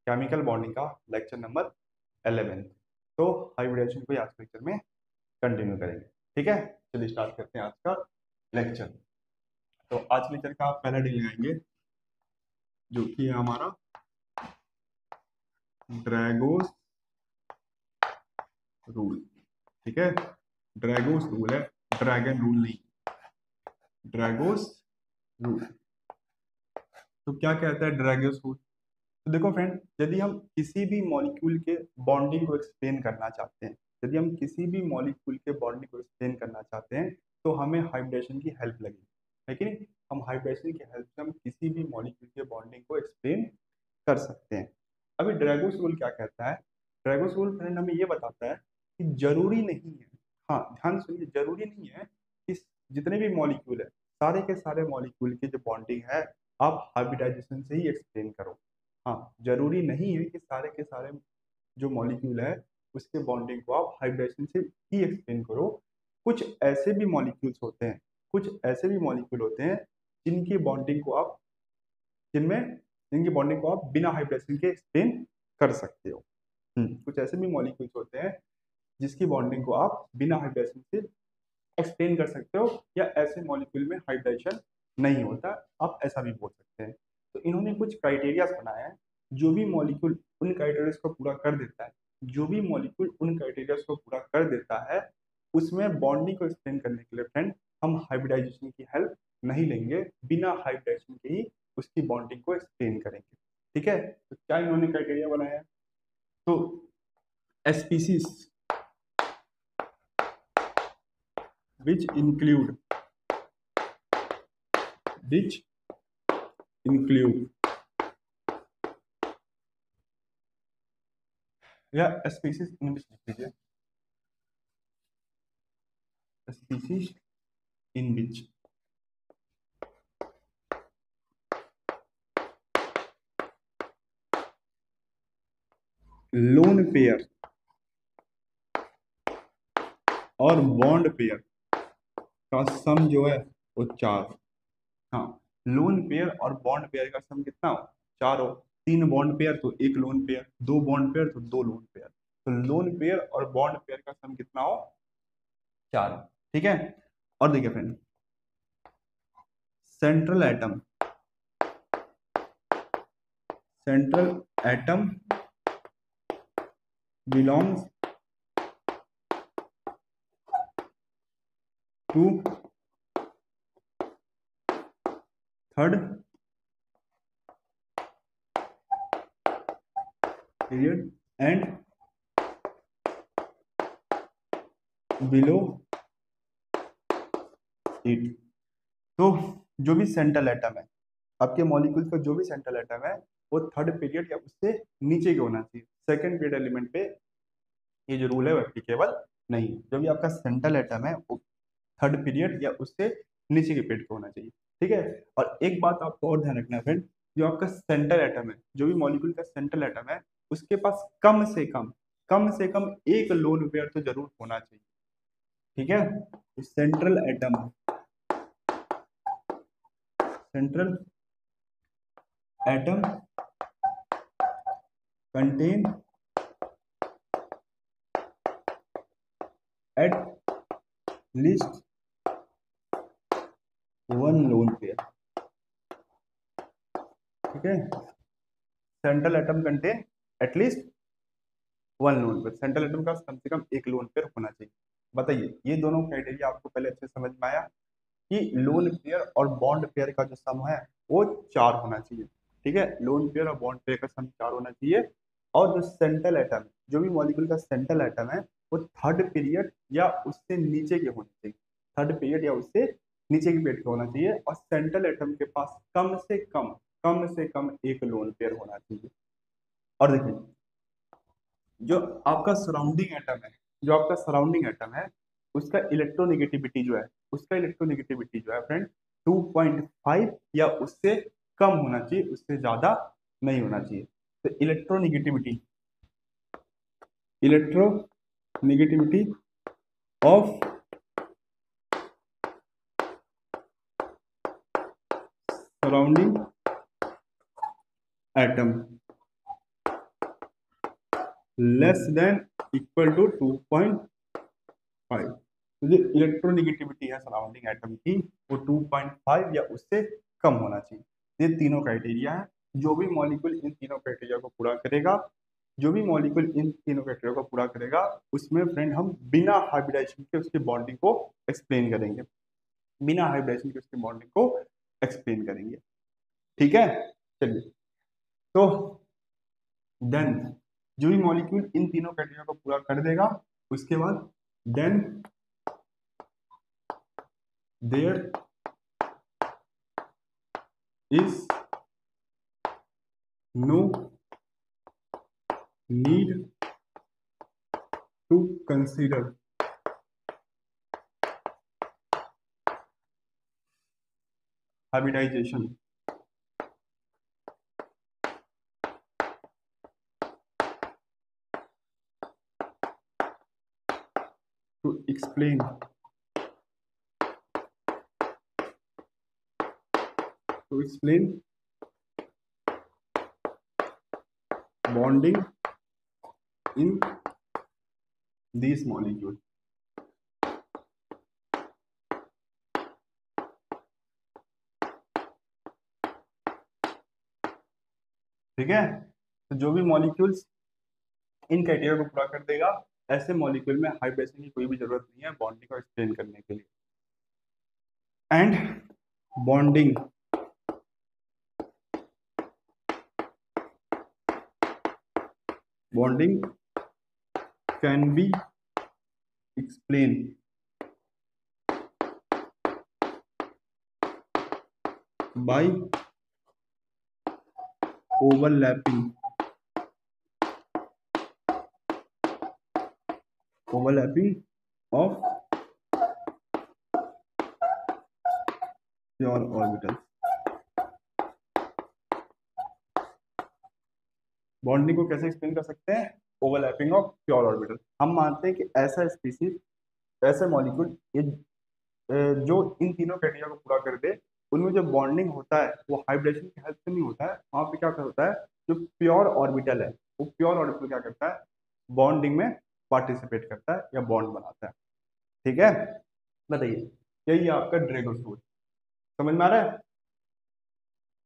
Chemical bonding का lecture number 11। तो hybridisation को आज के लेक्चर में कंटिन्यू करेंगे। ठीक है, चलिए स्टार्ट करते हैं आज का लेक्चर। तो आज लेक्चर का पहला डी लगाएंगे जो कि है हमारा ड्रैगोस रूल। ठीक है, ड्रैगोस रूल है, ड्रैगन रूल नहीं, ड्रैगोस रूल। तो क्या कहता है ड्रैगोस रूल? तो देखो फ्रेंड, यदि हम किसी भी मॉलिक्यूल के बॉन्डिंग को एक्सप्लेन करना चाहते हैं, यदि हम किसी भी मॉलिक्यूल के बॉन्डिंग को एक्सप्लेन करना चाहते हैं तो हमें हाइब्रिडेशन की हेल्प लगेगी। लेकिन हम हाइब्रिडेशन की हेल्प से हम किसी भी मॉलिक्यूल के बॉन्डिंग को एक्सप्लेन कर सकते हैं। अभी ड्रैगोस रूल क्या कहता है? ड्रैगोस रूल फ्रेंड हमें ये बताता है कि जरूरी नहीं है, हाँ ध्यान सुनिए, जरूरी नहीं है कि जितने भी मॉलिक्यूल है सारे के सारे मॉलिक्यूल की जो बॉन्डिंग है आप हाइब्रिडाइजेशन से ही एक्सप्लेन करो। हाँ, जरूरी नहीं है कि सारे के सारे जो मॉलिक्यूल है उसके बॉन्डिंग को आप हाइब्रिडेशन से ही एक्सप्लेन करो। कुछ ऐसे भी मॉलिक्यूल्स होते हैं, कुछ ऐसे भी मॉलिक्यूल होते हैं जिनकी बॉन्डिंग को आप जिनमें जिनकी बॉन्डिंग को आप बिना हाइब्रिडेशन के एक्सप्लेन कर सकते हो। कुछ ऐसे भी मॉलिक्यूल्स होते हैं जिसकी बॉन्डिंग को आप बिना हाइब्रिडेशन से एक्सप्लेन कर सकते हो, या ऐसे मॉलिक्यूल में हाइब्रिडेशन नहीं होता, आप ऐसा भी बोल सकते हैं। तो इन्होंने कुछ क्राइटेरियाज बनाया है, जो भी मॉलिक्यूल उन क्राइटेरियाज को पूरा कर देता है, जो भी मॉलिक्यूल उन क्राइटेरियाज को पूरा कर देता है उसमें बॉन्डिंग को एक्सप्लेन करने के लिए फ्रेंड हम हाइब्रिडाइजेशन की हेल्प नहीं लेंगे, बिना हाइब्रिडेशन के ही उसकी बॉन्डिंग को एक्सप्लेन करेंगे। ठीक है, तो क्या इन्होंने क्राइटेरिया बनाया है? तो स्पीसीज which include या स्पीसीज इंग्लिश लिख लीजिए, species in which loan pair और बॉन्ड पेयर का सम जो है वो 4। हाँ, लोन पेयर और बॉन्ड पेयर का सम कितना हो? 4 हो। 3 बॉन्ड पेयर तो 1 लोन पेयर, 2 बॉन्ड पेयर तो 2 लोन पेयर, तो लोन पेयर और बॉन्ड पेयर का सम कितना हो? 4। ठीक है, और देखिए friend, central atom belongs to third period and below it. तो जो भी सेंट्रल एटम है, आपके मॉलिक्यूल का जो भी सेंट्रल एटम है वो थर्ड पीरियड या उससे नीचे के होना चाहिए। सेकंड पीरियड एलिमेंट पे ये जो रूल है वो एप्लीकेबल नहीं है। जो भी आपका सेंट्रल एटम है वो थर्ड पीरियड या उससे नीचे के पीरियड पे होना चाहिए। ठीक है, और एक बात आपको और ध्यान रखना है फ्रेंड, जो आपका सेंट्रल एटम है, जो भी मॉलिक्यूल का सेंट्रल एटम है उसके पास कम से कम एक लोन पेयर तो जरूर होना चाहिए। ठीक है, central atom contain at least 1 lone pair. ठीक है, central atom contain at least 1 lone pair, central atom का कम से कम एक लोन पेयर होना चाहिए। बताइए, ये दोनों क्राइटेरिया आपको पहले अच्छे समझ में आया कि लोन पेयर और बॉन्ड पेयर का जो सम है वो 4 होना चाहिए। ठीक है, लोन पेयर और बॉन्ड पेयर का सम 4 होना चाहिए। और जो सेंट्रल एटम, जो भी मॉलिक्यूल का सेंट्रल एटम है वो थर्ड पीरियड या उससे नीचे के होने चाहिए, थर्ड पीरियड या उससे नीचे के पीरियड का होना चाहिए। और सेंट्रल एटम के पास कम से कम एक लोन पेयर होना चाहिए। और देखिए, जो आपका सराउंडिंग एटम है, जो आपका सराउंडिंग एटम है उसका इलेक्ट्रोनेगेटिविटी जो है, उसका इलेक्ट्रोनेगेटिविटी जो है फ्रेंड 2.5 या उससे कम होना चाहिए, उससे ज्यादा नहीं होना चाहिए। तो electronegativity of surrounding atom less than equal to 2.5। तो जो इलेक्ट्रोनिगेटिविटी है सराउंडिंग एटम की वो 2.5 या उससे कम होना चाहिए। ये तीनों क्राइटेरिया है। जो भी मॉलिक्यूल इन तीनों क्राइटेरिया को पूरा करेगा, जो भी मॉलिक्यूल इन तीनों क्राइटेरिया को पूरा करेगा, उसमें फ्रेंड हम बिना हाइब्रिडाइजेशन के उसकी बॉन्डिंग को एक्सप्लेन करेंगे। बिना हाइब्रिडेशन के उसकी बॉन्डिंग को एक्सप्लेन करेंगे। ठीक है, चलिए। तो देन जो भी मॉलिक्यूल इन तीनों क्राइटेरिया को पूरा कर देगा, उसके बाद then there is no need to consider hybridization to explain bonding in these molecules। ठीक है, तो जो भी मॉलिक्यूल्स इन क्राइटेरिया को पूरा कर देगा, ऐसे मॉलिक्यूल में हाइब्रिडेशन की कोई भी जरूरत नहीं है बॉन्डिंग को एक्सप्लेन करने के लिए। And bonding can be explain by overlapping of pure orbitals। Bonding को कैसे एक्सप्लेन कर सकते हैं? Overlapping of pure orbital. हम मानते हैं कि ऐसा स्पीसीज, ऐसे मॉलिक्यूल ये जो इन तीनों क्राइटेरिया को पूरा कर दे, उनमें जो बॉन्डिंग होता है वो हाइब्रिडेशन की हेल्प से नहीं होता है। वहां पे क्या होता है, जो प्योर ऑर्बिटल है वो प्योर ऑर्बिटल क्या करता है, बॉन्डिंग में पार्टिसिपेट करता है या बॉन्ड बनाता है। ठीक है, बताइए, यही है आपका ड्रेगोस रूल। समझ में आ रहा है?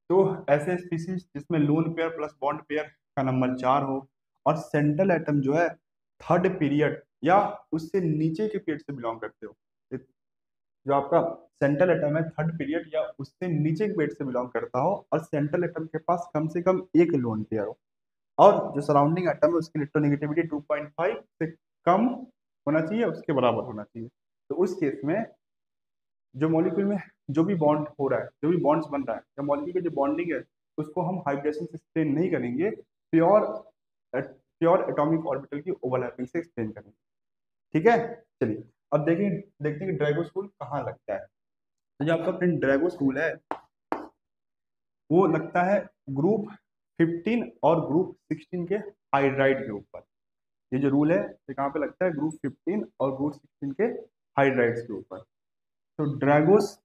तो ऐसे स्पीसीज जिसमें lone pair plus bond pair का नंबर 4 हो, और सेंट्रल एटम जो है थर्ड पीरियड या उससे नीचे के पीरियड से बिलोंग करते हो। जो आपका सेंट्रल एटम है थर्ड पीरियड या उससे नीचे के पीरियड से बिलोंग करता हो, और सेंट्रल एटम के पास कम से कम एक लोन पेयर हो, और जो सराउंडिंग एटम है उसकी इलेक्ट्रोनेगेटिविटी 2.5 से कम होना चाहिए, उसके बराबर होना चाहिए। तो उस केस में जो मॉलिक्यूल में जो भी बॉन्ड हो रहा है, जो भी बॉन्ड्स बन रहा है या मॉलिक्यूल की जो बॉन्डिंग है, उसको हम हाइब्रिडेशन से एक्सप्लेन नहीं करेंगे, प्योर एटॉमिक ऑर्बिटल की ओवरलैपिंग से एक्सप्लेन करेंगे। ठीक है, चलिए अब देखते हैं कि ड्रैगोस रूल कहाँ लगता है। तो जो आपका फ्रेंड ड्रैगोस रूल है वो लगता है ग्रुप 15 और ग्रुप 16 के हाइड्राइड के ऊपर। ये जो रूल है ये कहाँ पे लगता है, ग्रुप 15 और ग्रुप 16 के हाइड्राइड्स के ऊपर। तो Drago's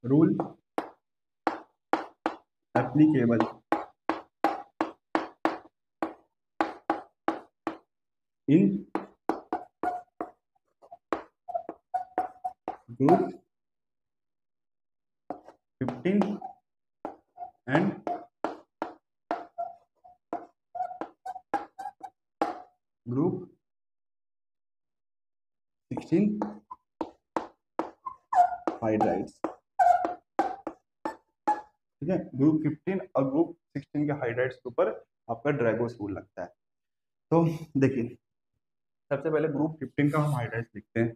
rule applicable in group 15 and group 16 hydrides. ठीक है, ग्रुप 15 और ग्रुप 16 के हाइड्राइड्स के ऊपर आपका ड्रैगोस रूल लगता है। तो देखिए, सबसे पहले ग्रुप 15 का हम हाइड्राइड्स लिखते हैं।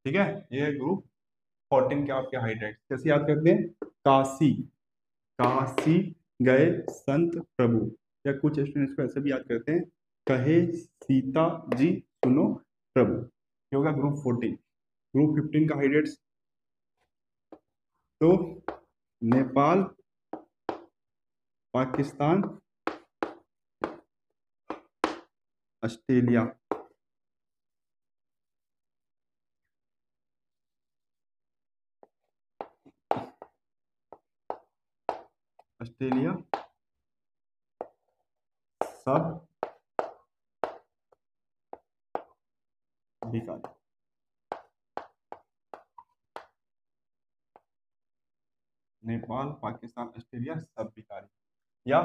ठीक है, ये ग्रुप 14 के आपके हाइड्राइड्स कैसे याद करते हैं? काशी, काशी गए संत प्रभु, या कुछ स्टूडेंट्स को ऐसे भी याद करते हैं, कहे सीता जी सुनो प्रभु। ये होगा ग्रुप 14। ग्रुप 15 का हाइड्राइड्स तो नेपाल, पाकिस्तान, ऑस्ट्रेलिया, ऑस्ट्रेलिया सब भिखारी। नेपाल, पाकिस्तान, ऑस्ट्रेलिया सब भिखारी। या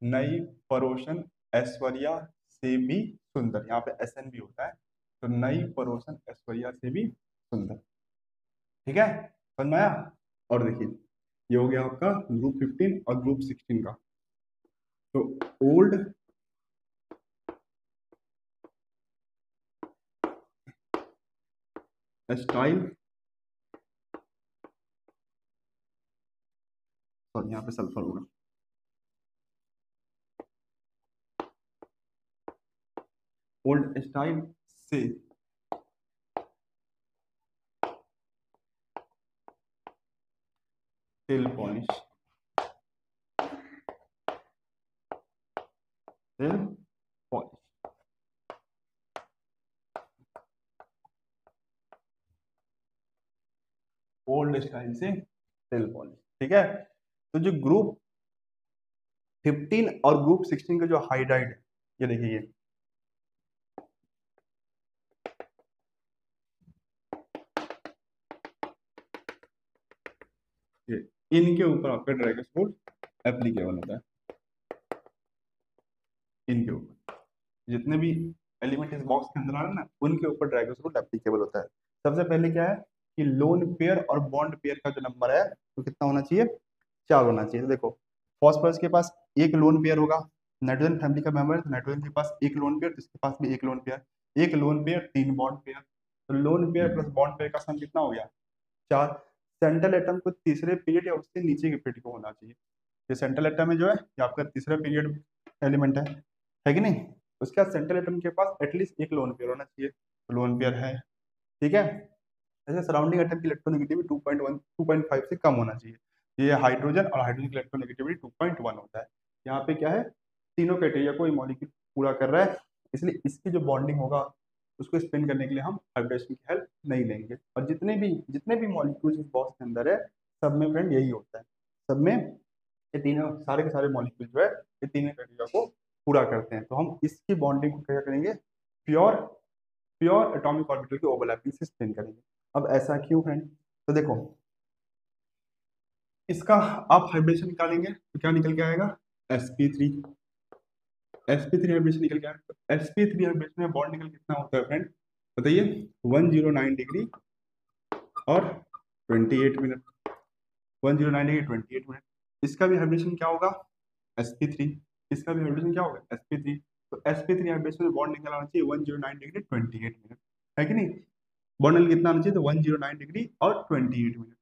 नई परोशन ऐश्वर्या से भी सुंदर, यहाँ पे एसएन भी होता है, तो नई परोशन ऐश्वर्या से भी सुंदर। ठीक है, समझ में आया? और देखिए ये हो गया आपका ग्रुप 15 और ग्रुप 16 का। तो ओल्ड स्टाइल, सॉरी यहाँ पे सल्फर होगा, ओल्ड स्टाइल से tail polish, tail polish, old style से टेल पॉलिश। ठीक है, तो जो ग्रुप 15 और ग्रुप 16 का जो हाइड्राइड है, ये देखिए ये इनके ऊपर आपका ड्रैगन फ्रूट एप्लीकेबल होता है। इनके ऊपर जितने भी एलिमेंट इस बॉक्स के अंदर आ रहे हैं ना, उनके ऊपर ड्रैगन फ्रूट एप्लीकेबल होता है। सबसे पहले क्या है कि लोन पेयर और बॉन्ड पेयर का जो नंबर है वो कितना होना चाहिए, 4 होना चाहिए। तो देखो फॉस्फोरस के पास एक लोन पेयर होगा, नाइट्रोजन फैमिली का मेंबर है तो नाइट्रोजन के पास एक लोन पेयर, तो इसके पास भी एक लोन पेयर, एक लोन पेयर 3 बॉन्ड पेयर, तो lone pair plus bond pair का सम कितना हो गया, 4। सेंट्रल एटम को तीसरे पीरियड या उससे नीचे के पीरियड को होना चाहिए। ये सेंट्रल एटम में जो है ये आपका तीसरा पीरियड एलिमेंट है कि नहीं? उसके बाद सेंट्रल एटम के पास एटलीस्ट एक लोन पेयर होना चाहिए, तो लोन पेयर है। ठीक है, ऐसे सराउंडिंग एटम की इलेक्ट्रोनेगेटिविटी 2.1 2.5 से कम होना चाहिए। ये हाइड्रोजन और हाइड्रोजन की इलेक्ट्रोनेगेटिविटी 2.1 होता है। यहाँ पे क्या है, तीनों क्राइटेरिया को ये मॉलिक्यूल पूरा कर रहा है, इसलिए इसकी जो बॉन्डिंग होगा उसको स्पेन करने के लिए हम हाइब्रिडेशन की हेल्प नहीं लेंगे। और जितने भी मॉलिक्यूल्स इस बॉक्स के अंदर है, सब में फ्रेंड यही होता है, सब में ये तीनों सारे के सारे मॉलिक्यूल जो है ये तीनों क्राइटेरिया को पूरा करते हैं। तो हम इसकी बॉन्डिंग को क्या करेंगे, प्योर प्योर एटॉमिक ऑर्बिटल की ओवरलैपिंग से स्पेन करेंगे। अब ऐसा क्यों फ्रेंड, तो देखो इसका आप हाइब्रिडेशन निकालेंगे तो क्या निकल के आएगा, sp3, sp3 हाइब्रिडेशन निकल के आएगा। तो sp3 हाइब्रिडेशन में बॉन्ड निकल कितना होता है फ्रेंड, बताइए, 109 डिग्री और 28 मिनट, 109 डिग्री 28 मिनट। इसका भी हाइब्रिडेशन क्या होगा, sp3, इसका भी हाइब्रिडेशन क्या होगा, sp3। तो sp3 हाइब्रिडेशन में बॉन्ड निकल आना चाहिए 109 डिग्री 28 मिनट, है कि नहीं? बॉन्ड एंगल कितना आना चाहिए, तो 109 डिग्री और 28 मिनट।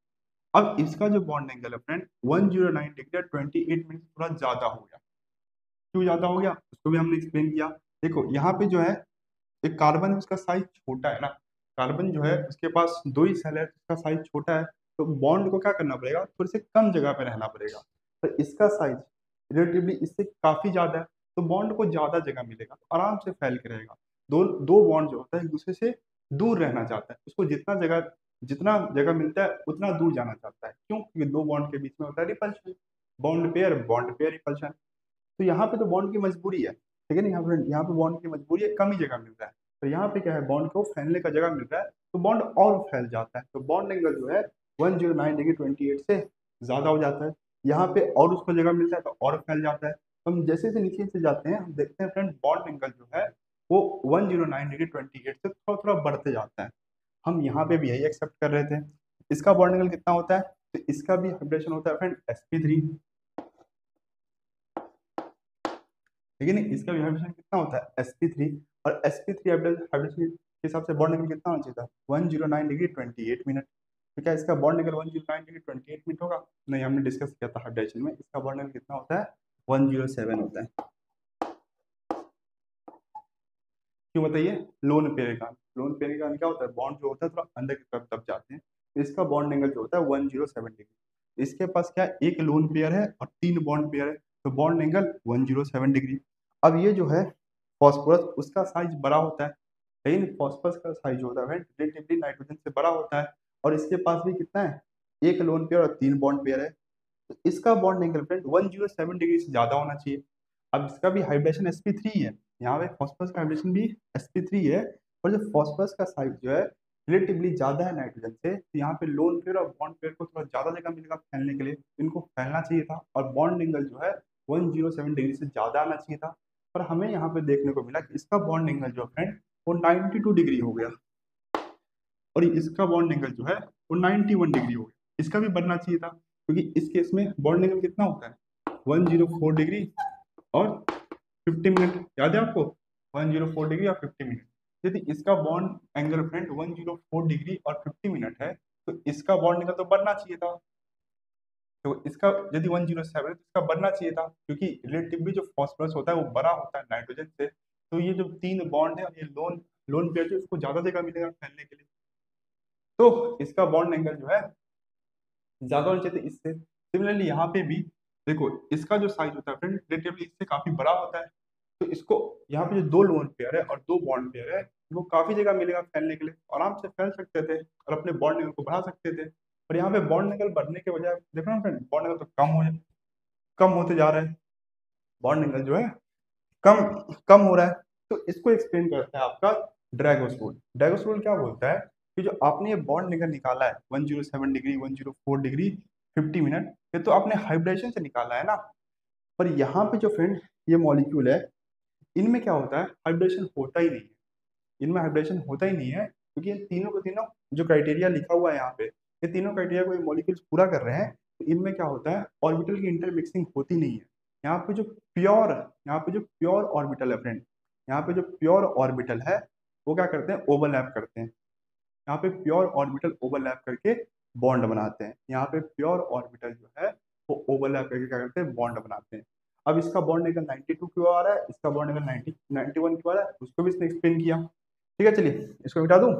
अब इसका जो बॉन्ड एंगल है फ्रेंड 109 डिग्री और 28 मिनट थोड़ा ज्यादा हो गया। क्यों ज्यादा हो गया उसको भी हमने एक्सप्लेन किया। देखो यहाँ पे जो है एक कार्बन है उसका साइज छोटा है ना, कार्बन जो है उसके पास 2 ही सेल है, उसका साइज छोटा है, तो बॉन्ड को क्या करना पड़ेगा, थोड़ी सी कम जगह पे रहना पड़ेगा। तो इसका साइज रिलेटिवली इससे काफी ज्यादा है, तो बॉन्ड को ज्यादा जगह मिलेगा, तो आराम से फैल के रहेगा। दो दो बॉन्ड जो होता है एक दूसरे से दूर रहना चाहता है, उसको जितना जगह मिलता है उतना दूर जाना चाहता है। क्यों? क्योंकि दो बॉन्ड के बीच में होता है रिपल्शन, बॉन्ड पेयर रिपल्शन। तो यहाँ पे तो बॉन्ड की मजबूरी है, ठीक है ना, यहाँ पे बॉन्ड की मजबूरी है, कम ही जगह मिल रहा है, तो यहाँ पे क्या है बॉन्ड को फैलने का जगह मिल रहा है, तो बॉन्ड और फैल जाता है। तो बॉन्ड एंगल जो है 109 डिग्री 28 से ज्यादा हो जाता है। यहाँ पे और उसको जगह मिलता है तो और फैल जाता है। तो हम जैसे जैसे नीचे से जाते हैं हम देखते हैं फ्रेंड बॉन्ड एंगल जो है वो 109 डिग्री 28 से थोड़ा थोड़ा बढ़ते जाता है। हम यहाँ पे भी यही एक्सेप्ट कर रहे थे। इसका बॉन्ड एंगल कितना होता है, तो इसका भी हाइब्रिडेशन होता है फ्रेंड sp3, ठीक है नहीं? इसका भी हाइब्रिडेशन कितना होता है sp3, और sp3 हाइब्रिडेशन के हिसाब से बॉन्ड एंगल कितना होना चाहिए था, 109 डिग्री 28 मिनट। तो क्या इसका बॉन्ड एंगल 109 डिग्री 28 मिनट होगा? नहीं, हमने डिस्कस किया था हाइब्रिडेशन में, इसका बॉन्ड एंगल कितना होता है, 107 होता है। क्यों बताइए, लोन पेयर का क्या होता है, बॉन्ड जो होता है थोड़ा अंदर की तरफ दब जाते हैं, तो इसका बॉन्ड एंगल जो होता है 107 डिग्री। इसके पास क्या है, एक लोन पेयर है और 3 बॉन्ड पेयर है, तो बॉन्ड एंगल 107 डिग्री। अब ये जो है फॉस्फोरस, उसका साइज बड़ा होता है, लेकिन फॉस्फोरस का साइज जो होता है रिलेटिवली नाइट्रोजन से बड़ा होता है, और इसके पास भी कितना है, एक लोन पेयर और 3 बॉन्ड पेयर है, तो इसका बॉन्ड एंगल फ्रेंड 107 डिग्री से ज्यादा होना चाहिए। अब इसका भी हाइब्रिडेशन sp3 है, यहाँ पे फॉस्फोरस का हाइब्रिडेशन भी sp3 है, और जो फॉस्फोरस का साइज जो है रिलेटिवली ज्यादा है नाइट्रोजन से, तो यहाँ पे लोन पेयर और बॉन्ड पेयर को थोड़ा ज्यादा जगह मिलेगा फैलने के लिए, इनको फैलना चाहिए था, और बॉन्ड एंगल जो है 107 डिग्री से ज्यादा आना चाहिए था। पर हमें यहाँ पे देखने को मिला कि इसका बॉन्ड एंगल जो फ्रेंड वो 92 डिग्री हो गया, और इसका बॉन्ड एंगल जो है वो 91 डिग्री हो गया। इसका भी बनना चाहिए था, क्योंकि इस केस में बॉन्ड एंगल कितना होता है, 104 डिग्री और 50 मिनट, याद है आपको, 104 डिग्री और 50 मिनट। यदि इसका बॉन्ड एंगल फ्रेंड 104 डिग्री और 50 मिनट है, तो इसका बॉन्ड एंगल तो बनना चाहिए था, तो इसका यदि 107 है तो इसका बनना चाहिए था, क्योंकि रिलेटिवली जो फॉस्फोरस होता है वो बड़ा होता है नाइट्रोजन से, तो ये जो 3 बॉन्ड है, ये लोन लोन पेयर जो इसको ज्यादा जगह मिलेगा फैलने के लिए, तो इसका बॉन्ड एंगल जो है ज्यादा होना चाहिए इससे। सिमिलरली यहाँ पे भी देखो, इसका जो साइज होता है फ्रेंड रिलेटिवली इससे काफी बड़ा होता है, तो इसको यहाँ पे जो 2 लोन पेयर है और 2 बॉन्ड पेयर है, वो काफी जगह मिलेगा फैलने के लिए, आराम से फैल सकते थे और अपने बॉन्ड एंगल को बढ़ा सकते थे। और यहाँ पे बॉन्ड एंगल बढ़ने के बजाय देखो ना फ्रेंड, बॉन्ड एंगल तो कम होते जा रहा है, बॉन्ड एंगल जो है कम कम हो रहा है। तो इसको एक्सप्लेन करता है आपका ड्रैगोस रूल। ड्रैगोस रूल क्या बोलता है कि जो आपने ये बॉन्ड एंगल निकाला है 107 डिग्री, 104 डिग्री, 50 मिनट, ये तो आपने हाइब्रिडेशन से निकाला है ना, पर यहाँ पे जो फ्रेंड ये मॉलिक्यूल है, इनमें क्या होता है, हाइब्रिडेशन होता ही नहीं है, इनमें हाइब्रिडेशन होता ही नहीं है, क्योंकि ये तीनों को तीनों जो क्राइटेरिया लिखा हुआ है यहाँ पे, ये तीनों क्राइटेरिया को ये मॉलिक्यूल्स पूरा कर रहे हैं, तो इनमें क्या होता है, ऑर्बिटल की इंटरमिक्सिंग होती नहीं है। यहाँ पे जो प्योर यहाँ पे जो प्योर ऑर्बिटल है फ्रेंड, यहाँ पे जो प्योर ऑर्बिटल है वो क्या करते हैं, ओवरलैप करते हैं, यहाँ पे प्योर ऑर्बिटल ओवरलैप करके बॉन्ड बनाते हैं, यहाँ पे प्योर ऑर्बिटल जो है वो ओवरलैप करके क्या करते हैं, बॉन्ड बनाते हैं। अब इसका बॉन्ड एंगल 92 क्यों आ रहा है, इसका बॉन्ड एंगल 91 क्यों आ रहा है, उसको भी इसने एक्सप्लेन किया। ठीक है, चलिए इसको मिटा दूं।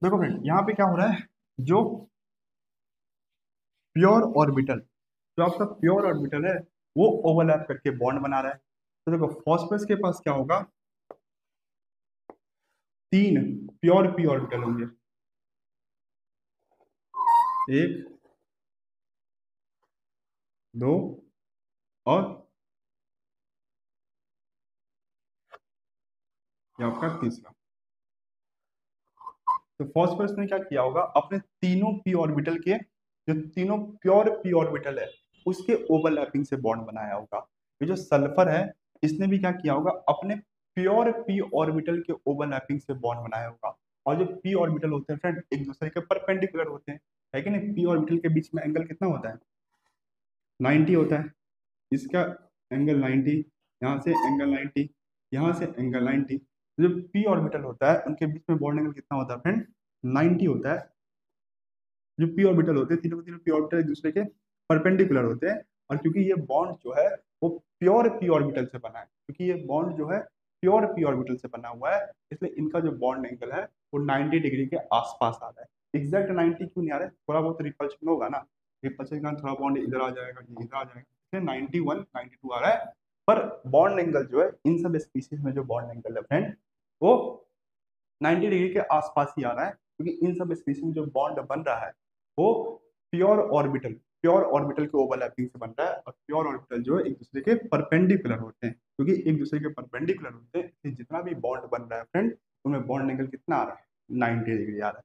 देखो फ्रेंड यहाँ पे क्या हो रहा है, जो प्योर ऑर्बिटल जो आपका प्योर ऑर्बिटल है वो ओवरलैप करके बॉन्ड बना रहा है। तो देखो फॉस्फरस के पास क्या होगा, 3 प्योर पी ऑर्बिटल होंगे, 1, 2 और ये आपका तीसरा। तो फॉस्फरस ने क्या किया होगा, अपने तीनों पी ऑर्बिटल के जो तीनों प्योर पी ऑर्बिटल है उसके ओवरलैपिंग से बॉन्ड बनाया होगा। ये जो सल्फर है इसने भी क्या किया होगा, अपने प्योर पी ऑर्बिटल के ओवरलैपिंग से बॉन्ड बनाया होगा। और जो पी ऑर्बिटल होते हैं फ्रेंड एक दूसरे के परपेंडिकुलर होते हैं, है कि नहीं, पी ऑर्बिटल के बीच में एंगल कितना होता है, 90 होता है, इसका एंगल 90, यहाँ से एंगल 90, यहाँ से एंगल 90। जो पी ऑर्बिटल होता है उनके बीच में बॉन्ड एंगल कितना होता है फ्रेंड, 90 होता है। जो पी ऑर्बिटल होते हैं तीनों के तीनों पी ऑर्बिटल एक दूसरे के परपेंडिकुलर होते हैं, और क्योंकि ये बॉन्ड जो है वो प्योर पी ऑर्बिटल से बना है, क्योंकि ये बॉन्ड जो है प्योर पी ऑर्बिटल से बना हुआ है, इसलिए इनका जो बॉन्ड एंगल है वो 90 डिग्री के आसपास आ रहा है। एग्जैक्ट 90 क्यों नहीं आ रहा है, थोड़ा बहुत रिपल्शन होगा ना, रिपल्शन के कारण थोड़ा बॉन्ड इधर आ जाएगा, ये इधर आ जाएगा, इसलिए 91 92 आ रहा है। पर बॉन्ड एंगल जो है इन सब स्पीसीज में जो बॉन्ड एंगल है फ्रेंड वो 90 डिग्री के आसपास ही आ रहा है, क्योंकि इन सब स्पीसीज में जो बॉन्ड बन रहा है वो प्योर ऑर्बिटल के ओवरलैपिंग से बन रहा है, और प्योर ऑर्बिटल जो है एक दूसरे के परपेंडिकुलर होते हैं, क्योंकि एक दूसरे के परपेंडिकुलर होते हैं इसलिए जितना भी बॉन्ड बन रहा है फ्रेंड उनमें बॉन्ड एंगल कितना आ रहा है, 90 डिग्री आ रहा है।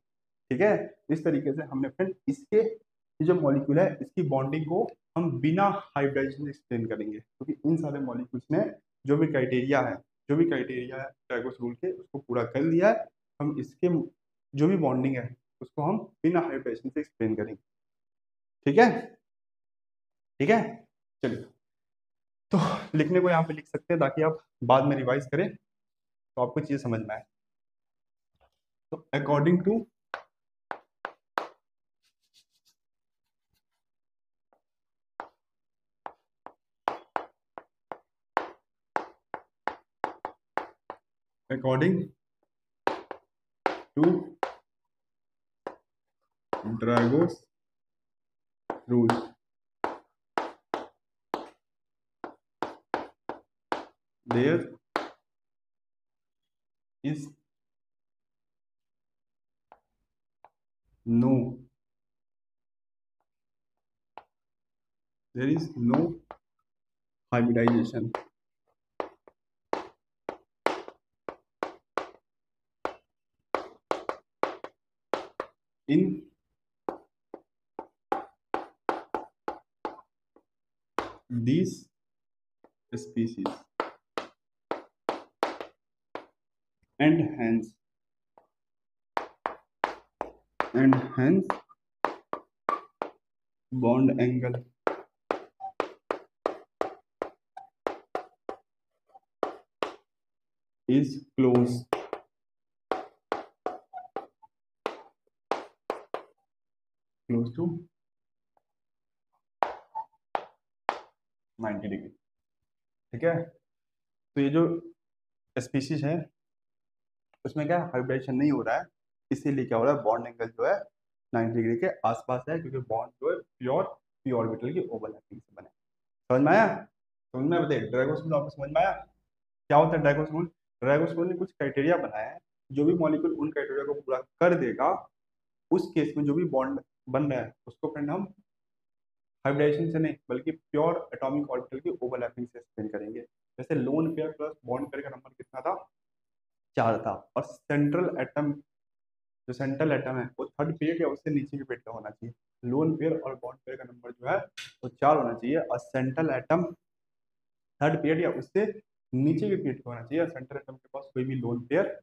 ठीक है, इस तरीके से हमने फ्रेंड इसके ये जो मॉलिक्यूल है इसकी बॉन्डिंग को हम बिना हाइब्रिडाइजेशन एक्सप्लेन करेंगे, क्योंकि इन सारे मॉलिक्यूल्स ने जो भी क्राइटेरिया है ड्रैगोस रूल के उसको पूरा कर लिया है। हम इसके जो भी बॉन्डिंग है उसको हम बिना हाइब्रिडेशन से एक्सप्लेन करेंगे। ठीक है, ठीक है, चलिए। तो लिखने को यहाँ पे लिख सकते हैं ताकि आप बाद में रिवाइज करें तो आपको चीज समझ में आए। तो according to Dragos rule. There is no hybridization in these species, and hence bond angle is close to 90 degree. ठीक है, तो ये जो स्पीशीज है उसमें क्या हाइब्रिडेशन नहीं हो रहा है, इसीलिए क्या हो रहा है, बॉन्ड एंगल जो है 90 डिग्री के आसपास है, क्योंकि बॉन्ड जो है प्योर पी ऑर्बिटल की ओवरलैपिंग से बने। समझ में आया? समझ में? बताइए, ड्रैगोस रूल आपको समझ में आया? क्या होता है ड्रैगोस रूल? ड्रैगोस रूल ने कुछ क्राइटेरिया बनाया है, जो भी मॉलिक्यूल उन क्राइटेरिया को पूरा कर देगा, उस केस में जो भी बॉन्ड बन रहा है उसको फ्रेंड हम हाइब्रिडेशन से नहीं बल्कि प्योर एटॉमिक ऑर्बिटल की ओवरलैपिंग से एक्सप्लेन करेंगे। जैसे lone pair plus bond pair का नंबर कितना था? 4 था। और सेंट्रल एटम, जो सेंट्रल एटम है वो थर्ड पीरियड या उससे नीचे के पेट का होना चाहिए। लोन पेयर और बॉन्ड पेयर का नंबर जो है वो 4 होना चाहिए, और सेंट्रल एटम थर्ड पीरियड या उससे नीचे के पेट का होना चाहिए, और सेंट्रल एटम के पास कोई भी लोन पेयर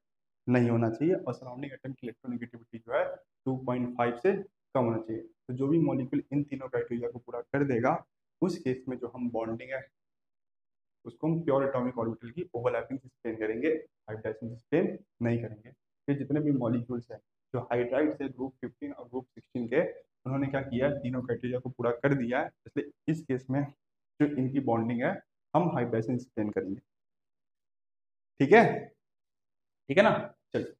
नहीं होना चाहिए, और सराउंडिंग एटम की इलेक्ट्रोनेगेटिविटी जो है 2.5 से कम होना चाहिए। तो जो भी मॉलिक्यूल इन तीनों क्राइटेरिया को पूरा कर देगा, उस केस में जो हम बॉन्डिंग है उसको हम प्योर एटॉमिक ऑर्बिटल की ओवरलैपिंग से एक्सप्लेन करेंगे, हाइब्रिडेशन से एक्सप्लेन नहीं करेंगे। ये जितने भी मॉलिक्यूल्स हैं जो हाइड्राइड्स है ग्रुप 15 और ग्रुप 16 के, उन्होंने क्या किया है, तीनों क्राइटेरिया को पूरा कर दिया है, इसलिए इस केस में जो इनकी बॉन्डिंग है हम हाइब्रिडेशन एक्सप्लेन करेंगे। ठीक है? ठीक है ना? चलिए,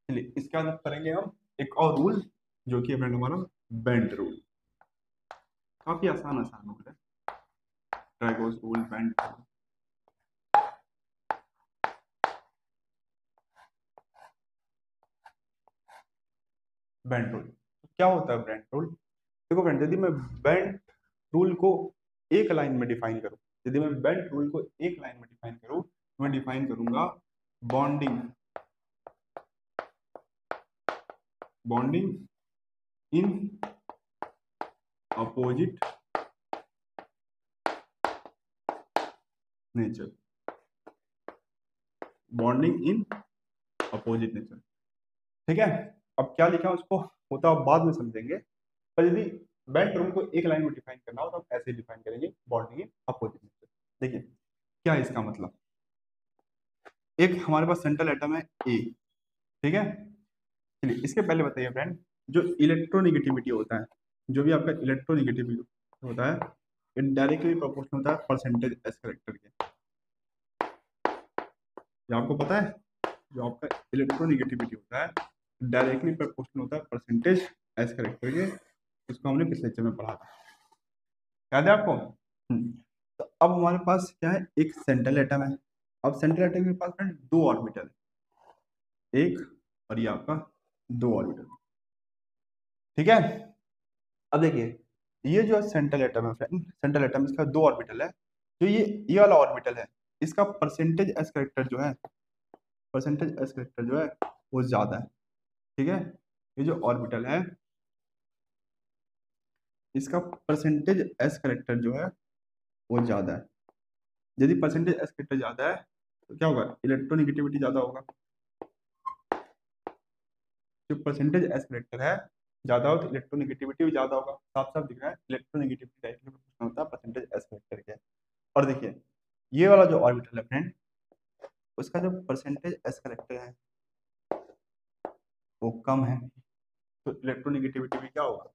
चलिए इसके बाद करेंगे हम एक और रूल, जो कि है फ्रेंड हमारा बेंट रूल। काफी आसान आसान रूल है, Drago's rule, bent rule. Bent rule क्या होता है? बेंट रूल, देखो फ्रेंड, यदि मैं बेंट रूल को एक लाइन में डिफाइन करूं, यदि मैं बेंट रूल को एक लाइन में डिफाइन करूं, तो मैं डिफाइन करूंगा bonding in opposite nature, bonding in opposite nature. ठीक है, अब क्या लिखा उसको वो तो आप बाद में समझेंगे, पर यदि बेंट रूल को एक लाइन में डिफाइन करना हो तो हम ऐसे डिफाइन करेंगे, बॉन्डिंग इन अपोजिट नेचर। देखिए क्या है इसका मतलब, एक हमारे पास सेंट्रल एटम है ए, ठीक है। चलिए इसके पहले बताइए फ्रेंड, जो इलेक्ट्रोनिगेटिविटी होता है, जो भी आपका इलेक्ट्रोनिगेटिविटी होता है, ये डायरेक्टली प्रोपोर्शनल होता है परसेंटेज एस करेक्टर के। ये आपको पता है, जो आपका इलेक्ट्रोनिगेटिविटी होता है डायरेक्टली प्रोपोर्शनल होता है परसेंटेज एस करेक्टर के। इसको हमने पिछले लेक्चर में पढ़ा था, याद है आपको? तो अब हमारे पास क्या है, एक सेंट्रल एटम है। अब सेंट्रल एटम के पास फ्रेंड दो ऑर्बिटल, एक और ये आपका दो ऑर्बिटल। ठीक है, अब देखिए ये जो सेंट्रल एटम है फ्रेंड, सेंट्रल एटम इसका दो ऑर्बिटल है। जो ये वाला ऑर्बिटल है, इसका परसेंटेज एस करेक्टर जो है, परसेंटेज एस करेक्टर जो है वो ज्यादा है। ठीक है, ये जो ऑर्बिटल है इसका परसेंटेज एस करेक्टर जो है वो ज्यादा है। यदि परसेंटेज एस करेक्टर ज्यादा है तो क्या होगा, इलेक्ट्रोनिगेटिविटी ज्यादा होगा। जो परसेंटेज एस करेक्टर है ज्यादा हो तो इलेक्ट्रोनेगेटिविटी भी ज्यादा होगा। साफ साफ दिख रहा है, इलेक्ट्रोनेगेटिविटी टाइप का प्रश्न होता है परसेंटेज एस करेक्टर के। और देखिए ये वाला जो ऑर्बिटल है फ्रेंड, उसका जो परसेंटेज एस करेक्टर है वो कम है, तो इलेक्ट्रोनेगेटिविटी भी क्या होगा,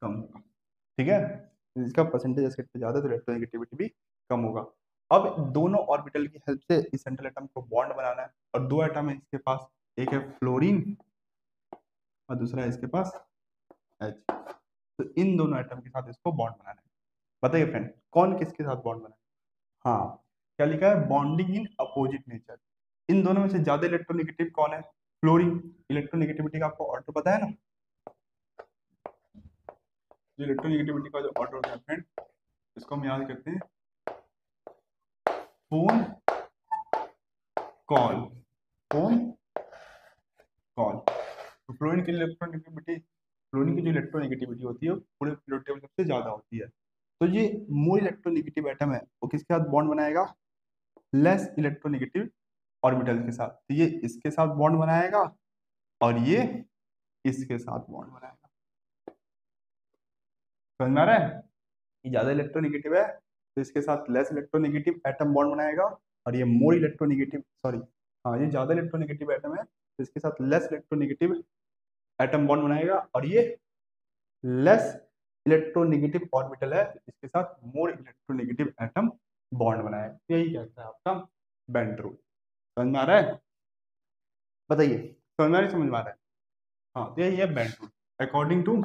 कम होगा। ठीक है, इसका परसेंटेज एस करेक्टर ज्यादा तो इलेक्ट्रोनेगेटिविटी भी कम होगा। अब दोनों ऑर्बिटल की हेल्प से इस सेंट्रल एटम को बॉन्ड बनाना है, और दो एटम है इसके पास, एक है फ्लोरीन और दूसरा है इसके पास एच। तो इन दोनों एटम के साथ इसको बॉन्ड बनाना है। बताइए फ्रेंड कौन किसके साथ बॉन्ड बनाए। हाँ, क्या लिखा है, बॉन्डिंग इन अपोजिट नेचर। इन दोनों में से ज्यादा इलेक्ट्रोनेगेटिव कौन है, फ्लोरीन। इलेक्ट्रोनेगेटिविटी का आपको ऑर्डर पता है ना, जो इलेक्ट्रोनेगेटिविटी का जो ऑर्डर होता है फ्रेंड, इसको हम याद करते हैं फोन कॉल, फोन कॉल। तो फ्लोरीन की इलेक्ट्रोनेगेटिविटी, फ्लोरीन की जो इलेक्ट्रोनेगेटिविटी होती है वो पूरे पीरियोडिक टेबल सबसे ज्यादा होती है। तो ये मोर इलेक्ट्रोनेगेटिव एटम है वो किसके साथ बॉन्ड बनाएगा, लेस इलेक्ट्रोनेगेटिव ऑर्बिटल के साथ। तो ये इसके साथ बॉन्ड बनाएगा और ये इसके साथ बॉन्ड बनाएगा। समझ में आ रहा है, ये ज्यादा इलेक्ट्रोनेगेटिव है तो इसके साथ लेस इलेक्ट्रोनेगेटिव एटम बॉन्ड बनाएगा, और ये मोर इलेक्ट्रोनेगेटिव, सॉरी हाँ ये ज्यादा इलेक्ट्रोनेगेटिव एटम है तो इसके साथ लेस इलेक्ट्रोनेगेटिव एटम बॉन्ड बनाएगा, और ये लेस इलेक्ट्रोनेगेटिव ऑर्बिटल है इसके साथ मोर इलेक्ट्रोनेगेटिव एटम बॉन्ड बनाएगा। यही कहता है आपका बेंट रूल। समझ में आ रहा है, बताइए समझ में आ रहा है, समझ में आ रहा है। हाँ तो यही है Bent rule. According to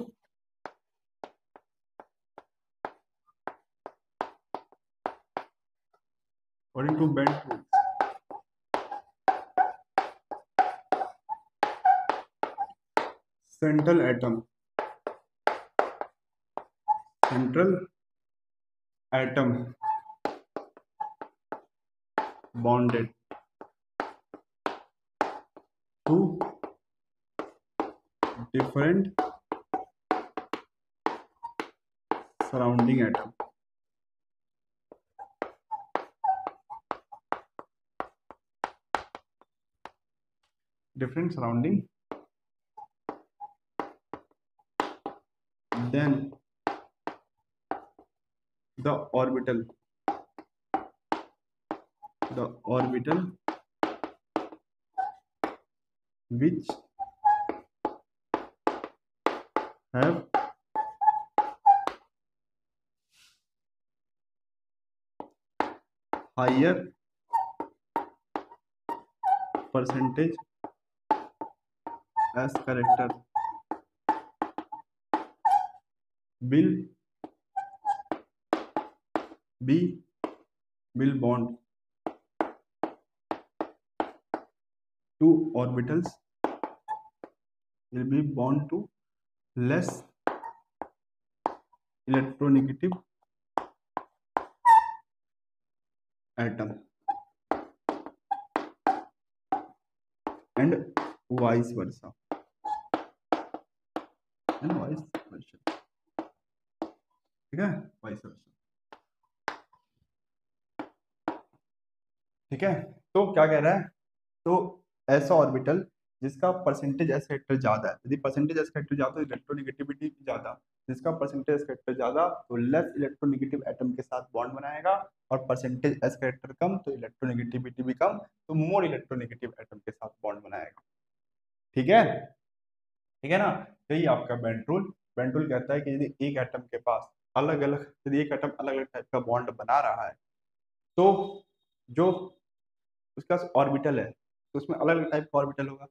Bent rule, central atom, central atom bonded to different surrounding atom, different surrounding, then the orbital, the orbital which have higher percentage as character will be, will bond to orbitals, will be bond to less electronegative atom and vice versa, and vice versa। ठीक है, vice versa। ठीक है, तो क्या कह रहा है, तो ऐसा ऑर्बिटल जिसका परसेंटेज एस फैक्टर ज्यादा है, यदि परसेंटेज एस फैक्टर ज्यादा तो इलेक्ट्रोनेगेटिविटी ज्यादा, जिसका परसेंटेज एस फैक्टर ज्यादा तो लेस इलेक्ट्रोनेगेटिव एटम के साथ बॉन्ड बनाएगा, और परसेंटेज एस फैक्टर कम तो इलेक्ट्रोनेगेटिविटी भी कम तो मोर इलेक्ट्रोनेगेटिव एटम के साथ बॉन्ड बनाएगा। ठीक है, ठीक है ना, यही आपका बेंट रूल। बेंट रूल कहता है कि यदि एक एटम के पास अलग अलग, यदि एक एटम अलग अलग टाइप का बॉन्ड बना रहा है तो जो उसका ऑर्बिटल है तो उसमें अलग अलग टाइप का ऑर्बिटल होगा।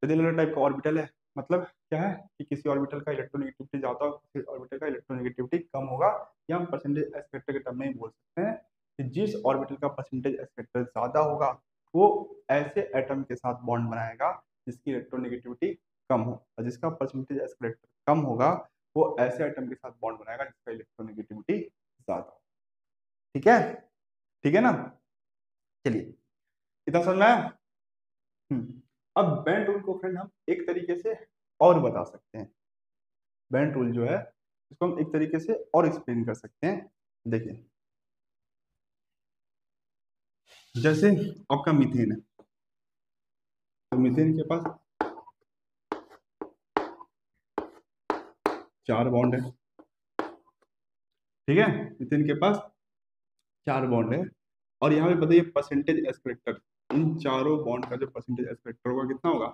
यदि अलग अलग टाइप का ऑर्बिटल है मतलब क्या है कि किसी ऑर्बिटल का इलेक्ट्रोनेगेटिविटी ज्यादा होगा, किसी ऑर्बिटल का इलेक्ट्रोनेगेटिविटी कम होगा, या हम परसेंटेज एस फैक्टर के टर्म में ही बोल सकते हैं कि जिस ऑर्बिटल का परसेंटेज एस फैक्टर ज्यादा होगा वो ऐसे एटम के साथ बॉन्ड बनाएगा जिसकी इलेक्ट्रोनेगेटिविटी कम हो, और जिसका परसेंटेज एस फैक्टर कम होगा वो ऐसे एटम के साथ बॉन्ड बनाएगा जिसका इलेक्ट्रोनेगेटिविटी ज्यादा हो। ठीक है, ठीक है ना, चलिए इतना समझ में आया। अब बेंट रूल को फ्रेंड हम एक तरीके से और बता सकते हैं। बेंट रूल जो है इसको हम एक तरीके से और एक्सप्लेन कर सकते हैं। देखिए जैसे आपका मीथेन है, तो मीथेन के पास 4 बॉन्ड है, ठीक है, मीथेन के पास 4 बॉन्ड है। और यहाँ पे बताइए परसेंटेज एस करेक्टर, इन चारों बॉन्ड का जो परसेंटेज एस करेक्टर होगा कितना होगा,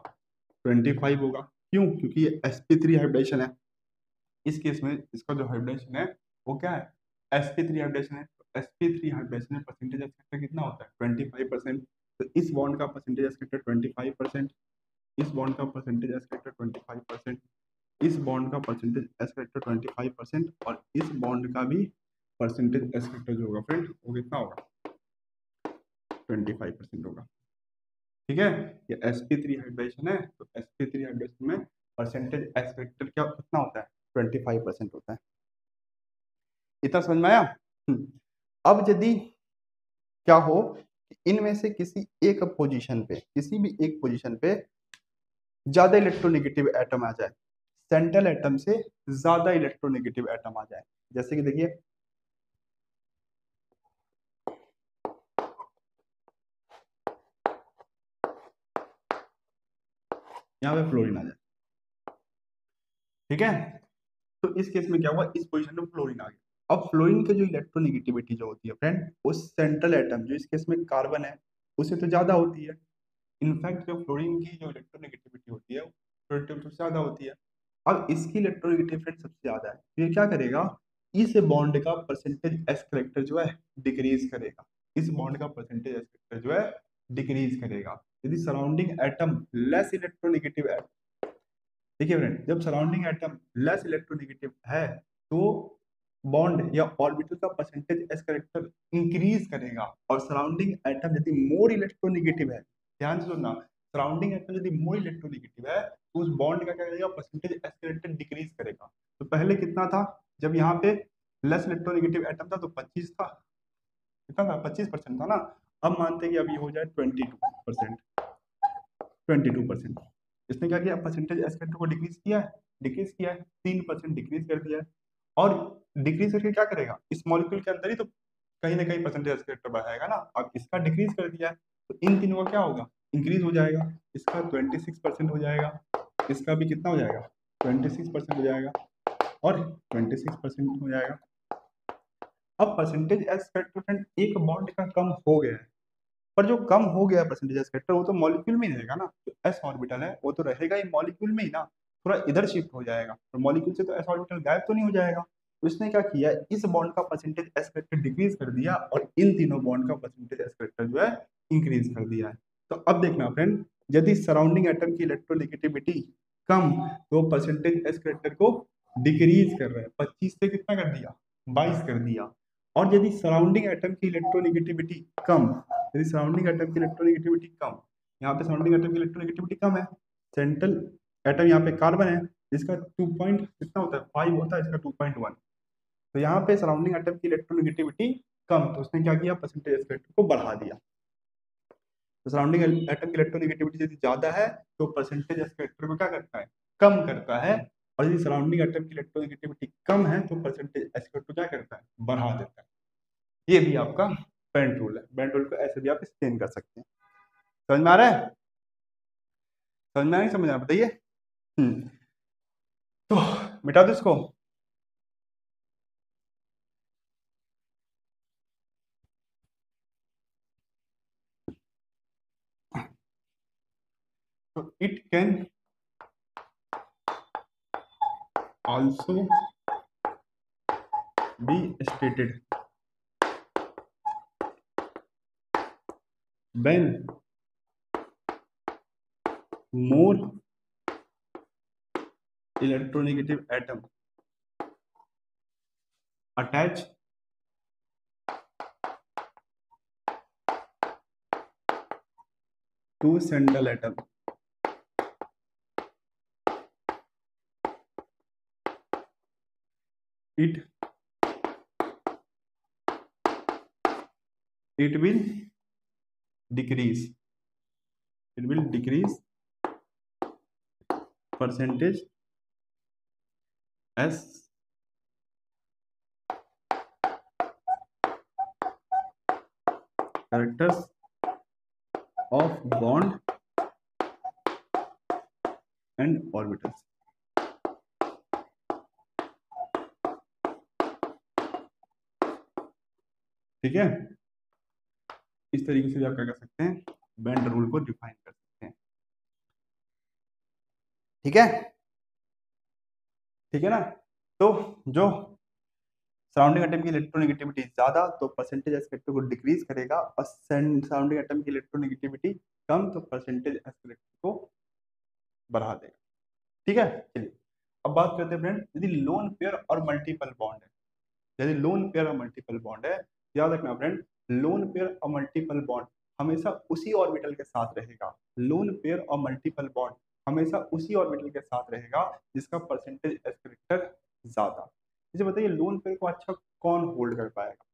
25 होगा। क्यों? क्योंकि ये sp3 हाइब्रिडेशन है। इस केस में इसका जो हाइब्रिडेशन है वो क्या है, sp3 हाइब्रिडेशन है। तो sp3 हाइब्रिडेशन में परसेंटेज एस करेक्टर कितना होता है, 25%। तो इस बॉन्ड का परसेंटेज एस करेक्टर 25%, इस बॉन्ड का परसेंटेज एस करेक्टर 25%, इस बॉन्ड का परसेंटेज एस करेक्टर 25%, और इस बॉन्ड का भी परसेंटेज एस करेक्टर जो होगा फ्रेंड वो कितना होगा, 25% होगा। ठीक है, ये sp3 हाइब्रिडेशन है, तो sp3 हाइब्रिडेशन में परसेंटेज एस करेक्टर क्या कितना होता है, 25% होता है। इतना समझ में आया? अब यदि क्या हो, इनमें से किसी एक पोजीशन पे, किसी भी एक पोजीशन पे ज्यादा इलेक्ट्रोनेगेटिव एटम आ जाए, सेंट्रल एटम से ज्यादा इलेक्ट्रोनेगेटिव एटम आ जाए, जैसे कि देखिए यहाँ पे फ्लोरीन आ जाए, ठीक है। तो इस केस में क्या हुआ, इस पोजीशन में फ्लोरीन आ गया। अब फ्लोरीन की जो इलेक्ट्रोनेगेटिविटी जो होती है फ्रेंड, वो सेंट्रल एटम जो इस केस में कार्बन है उससे तो ज्यादा होती है। इनफैक्ट जो फ्लोरीन की जो इलेक्ट्रोनेगेटिविटी होती है वो सबसे ज्यादा होती है। अब इसकी इलेक्ट्रोनेगेटिविटी सबसे ज्यादा है, तो ये क्या करेगा, इस बॉन्ड का परसेंटेज एस करेक्टर जो है डिक्रीज करेगा, इस बॉन्ड का परसेंटेज एस करेक्टर जो है डिक्रीज करेगा। यदि सराउंडिंग एटम लेस इलेक्ट्रोनेगेटिव है, देखिए फ्रेंड, जब सराउंडिंग एटम लेस इलेक्ट्रोनेगेटिव है तो बॉन्ड या ऑर्बिटल का परसेंटेज एस करेक्टर इंक्रीज करेगा, और सराउंडिंग एटम यदि मोर इलेक्ट्रोनेगेटिव है, ध्यान से सुनना, सराउंडिंग एटम यदि मोर इलेक्ट्रोनेगेटिव है तो उस बॉन्ड का क्या करेगा, परसेंटेज एस करेक्टर डिक्रीज करेगा। तो पहले कितना था, जब यहाँ पे लेस इलेक्ट्रोनेगेटिव एटम था तो 25 था, कितना था, 25% था ना। अब मानते हैं कि अभी हो जाए 22%, 22%। इसने क्या किया, परसेंटेज एस करेक्टर को डिक्रीज किया है, डिक्रीज किया है, 3% डिक्रीज कर दिया है। और डिक्रीज करके क्या करेगा, इस मॉलिक्यूल के अंदर ही तो कहीं ना कहीं परसेंटेज एस करेक्टर बढ़ाएगा ना। अब इसका डिक्रीज कर दिया है तो इन तीनों का क्या होगा, इंक्रीज हो जाएगा। इसका 26% हो जाएगा, इसका भी कितना हो जाएगा, 26% हो जाएगा, और 26% हो जाएगा। अब परसेंटेज एस करेक्टर एक बॉन्ड का कम हो गया है, पर जो कम हो गया परसेंटेज एस करेक्टर वो तो मॉलिक्यूल में ही रहेगा ना, तो एस ऑर्बिटल है वो तो रहेगा ही मॉलिक्यूल में ही ना, थोड़ा इधर शिफ्ट हो जाएगा, तो मॉलिक्यूल से तो एस ऑर्बिटल गायब तो नहीं हो जाएगा। तो इसने क्या किया, इस बॉन्ड का परसेंटेज एस करेक्टर डिक्रीज कर दिया, और इन तीनों बॉन्ड का परसेंटेज एस करेक्टर जो है इंक्रीज कर दिया है। तो अब देखना फ्रेंड, यदि सराउंडिंग एटम की इलेक्ट्रोनेगेटिविटी कम, तो परसेंटेज एस करेक्टर को डिक्रीज कर रहा है, 25 से कितना कर दिया, 22 कर दिया। और यदि सराउंडिंग एटम की इलेक्ट्रोनेगेटिविटी कम, यदि सराउंडिंग एटम की इलेक्ट्रोनेगेटिविटी कम, यहाँ पे सराउंडिंग एटम की इलेक्ट्रोनेगेटिविटी कम है, सेंट्रल एटम यहाँ पे कार्बन है, इसका 2 पॉइंट कितना होता है, 5 होता है, इसका 2.1। तो यहाँ पे सराउंडिंग एटम की इलेक्ट्रोनेगेटिविटी कम, तो उसने क्या किया, परसेंटेज स्पेक्ट्रम को बढ़ा दिया। तो सराउंडिंग एटम की इलेक्ट्रोनेगेटिविटी यदि ज्यादा है तो परसेंटेज स्पेक्ट्रम को क्या करता है, कम करता है। और यदि सराउंडिंग एटम की इलेक्ट्रोनेगेटिविटी कम है तो परसेंटेज स्पेक्ट्रम क्या करता है, बढ़ा देता है। ये भी आपका बेंड रूल है, बेंड रूल को ऐसे भी आप एक्सप्लेन कर सकते हैं। समझ में आ रहा है, समझ में आ नहीं, समझ आ बताइए। तो मिटा दो इसको। तो it can also be stated when more electronegative atom attach to central atom, it it will decrease, it will decrease percentage s characters of bond and orbitals. ठीक है, इस तरीके से भी आप क्या कर सकते हैं, बेंड रूल को डिफाइन कर सकते हैं। ठीक है, ठीक है ना। तो जो सराउंडिंग एटम की इलेक्ट्रोनेगेटिविटी ज्यादा तो परसेंटेज एस फैक्टर को डिक्रीज करेगा, और सराउंडिंग एटम की इलेक्ट्रोनेगेटिविटी कम तो परसेंटेज एस फैक्टर को बढ़ा देगा। ठीक है, चलिए अब बात करते हैं फ्रेंड, यदि लोन पेयर और मल्टीपल बॉन्ड है, यदि लोन पेयर और मल्टीपल बॉन्ड है, याद रखना फ्रेंड, लोन पेयर और मल्टीपल बॉन्ड हमेशा उसी ऑर्बिटल के साथ रहेगा। लोन पेयर और मल्टीपल बॉन्ड हमेशा उसी ऑर्बिटल के साथ रहेगा जिसका परसेंटेज एस फैक्टर ज्यादा। मुझे बताइए लोन पेयर को अच्छा कौन होल्ड कर पाएगा,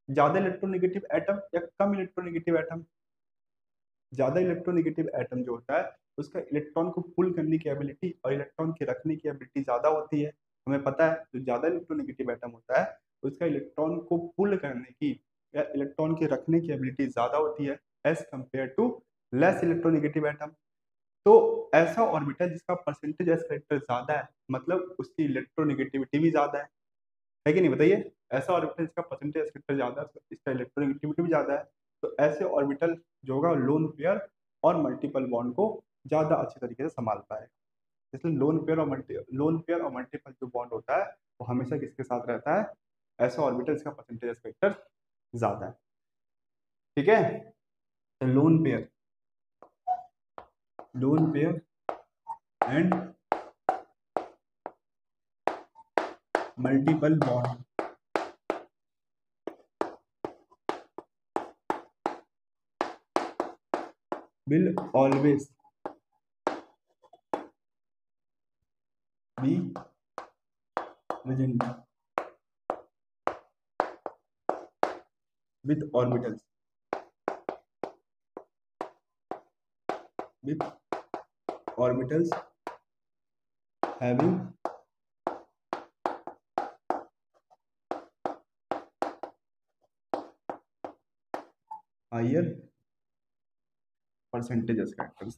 ज्यादा इलेक्ट्रोनेगेटिव एटम या कम इलेक्ट्रोनेगेटिव एटम? ज्यादा इलेक्ट्रोनेगेटिव एटम जो होता है उसका इलेक्ट्रॉन को पुल करने की एबिलिटी और इलेक्ट्रॉन के रखने की एबिलिटी ज्यादा होती है। हमें पता है जो ज्यादा इलेक्ट्रोनेगेटिव एटम होता है उसका इलेक्ट्रॉन को पुल करने की या इलेक्ट्रॉन के रखने की एबिलिटी ज्यादा होती है as compare to less electronegative atom. तो ऐसा ऑर्बिटल जिसका परसेंटेज एस फैक्टर ज्यादा है, मतलब उसकी इलेक्ट्रोनेगेटिविटी भी ज्यादा है कि नहीं बताइए? ऐसा ऑर्बिटल जिसका परसेंटेज एस फैक्टर ज्यादा है, इसका इलेक्ट्रोनेगेटिविटी भी ज्यादा है, तो ऐसे ऑर्बिटल जो होगा लोन पेयर और मल्टीपल बॉन्ड को ज्यादा अच्छे तरीके से संभाल पाएगा। इसलिए लोन पेयर और मल्टीपल जो बॉन्ड होता है वो हमेशा किसके साथ रहता है? ऐसा ऑर्बिटल जिसका परसेंटेज एस फैक्टर ज्यादा है। ठीक है, तो lone pair and multiple bond will always be present with orbitals having higher percentages factors।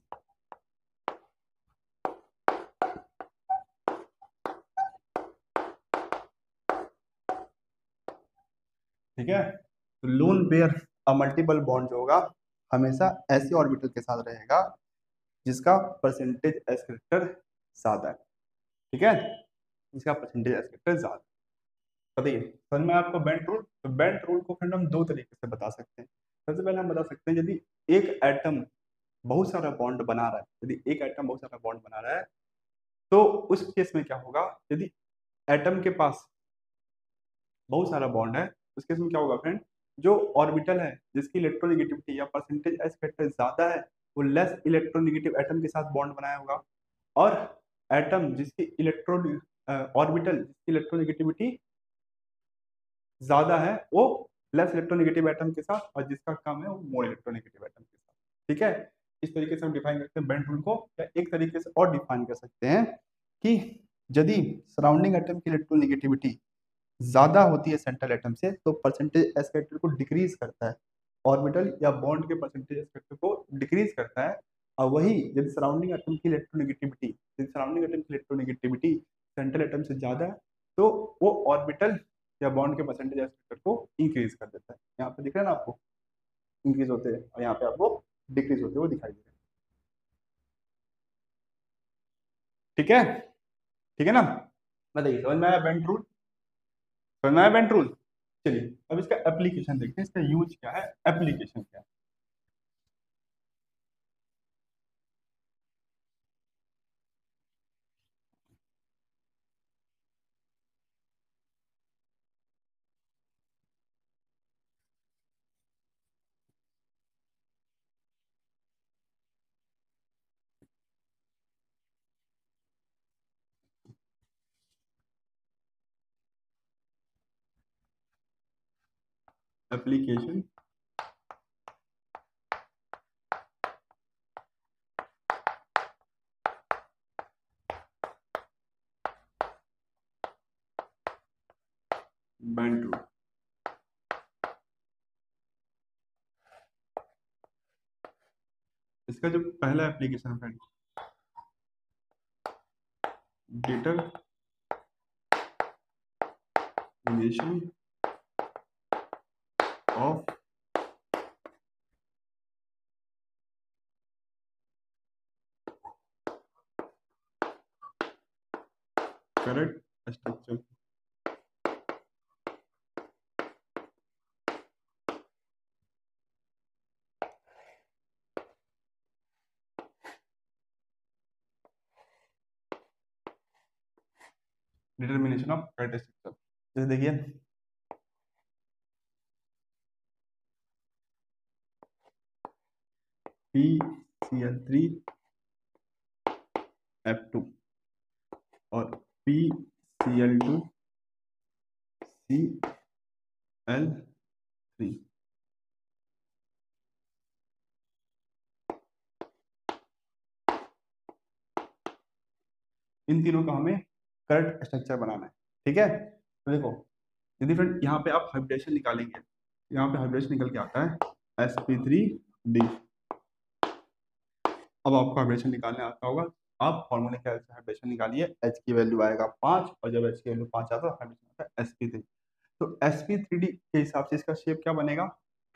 ठीक है, तो लोन पेयर और मल्टीपल बॉन्ड जो होगा हमेशा ऐसे ऑर्बिटल के साथ रहेगा जिसका परसेंटेज एस फैक्टर ज्यादा है। ठीक है, जिसका परसेंटेज एस फैक्टर ज्यादा। बताइए समझ में आपको बेंट रूल? तो बेंट रूल को फ्रेंड हम दो तरीके से बता सकते हैं। सबसे पहले हम बता सकते हैं यदि एक एटम बहुत सारा बॉन्ड बना रहा है, यदि एक एटम बहुत सारा बॉन्ड बना रहा है तो उस केस में क्या होगा, यदि एटम के पास बहुत सारा बॉन्ड है उस केस में क्या होगा फ्रेंड, जो ऑर्बिटल है जिसकी इलेक्ट्रोनेगेटिविटी या परसेंटेज एस फैक्टर ज्यादा है वो लेस इलेक्ट्रोनेगेटिव एटम के साथ बॉन्ड बनाया होगा, और एटम जिसकी इलेक्ट्रॉन ऑर्बिटल जिसकी इलेक्ट्रोनेगेटिविटी ज्यादा है वो लेस इलेक्ट्रोनेगेटिव एटम के साथ, और जिसका कम है वो मोर इलेक्ट्रोनेगेटिव एटम के साथ। ठीक है, इस तरीके से हम डिफाइन करते हैं बेंट रूल को। या एक तरीके से और डिफाइन कर सकते हैं कि यदि सराउंडिंग एटम की इलेक्ट्रोनेगेटिविटी ज्यादा होती है सेंट्रल एटम से तो परसेंटेज एस फैक्टर को डिक्रीज करता है, ऑर्बिटल या बॉन्ड के परसेंटेज एस फैक्टर को डिक्रीज करता है। और वही यदि सराउंडिंग एटम की इलेक्ट्रोनेगेटिविटी सेंट्रल एटम से ज्यादा है तो वो ऑर्बिटल या बॉन्ड के परसेंटेज एस फैक्टर को इंक्रीज कर देता है। यहाँ पे दिख रहा है ना आपको, इंक्रीज होते हैं, और यहाँ पे आपको डिक्रीज होते हुए दिखाई दे रहे हैं। ठीक है, ठीक है ना। बताइए समझ में आया बेंट रूल? समझ में आया बेंट रूल? चलिए अब इसका एप्लीकेशन देखते हैं, इसका यूज क्या है, एप्लीकेशन क्या है। Application bent rule. इसका जो पहला एप्लीकेशन है friend, determination of correct structure. Determination of correct structure, जैसे देखिए PCl3F2 और PCl2Cl3, इन तीनों का हमें करेक्ट स्ट्रक्चर बनाना है। ठीक है, तो देखो यदि फ्रेंड यहाँ पे आप हाइब्रिडेशन निकालेंगे, यहाँ पे हाइब्रिडेशन निकल के आता है sp3d। अब आपको हाइब्रिडेशन निकालने आता होगा, आप फॉर्मूले के से हाइब्रिडेशन निकालिए, H की वैल्यू आएगा 5 और जब H की वैल्यू 5 आता है हाइब्रिडेशन आता है sp3। तो sp3d के हिसाब से इसका शेप क्या बनेगा,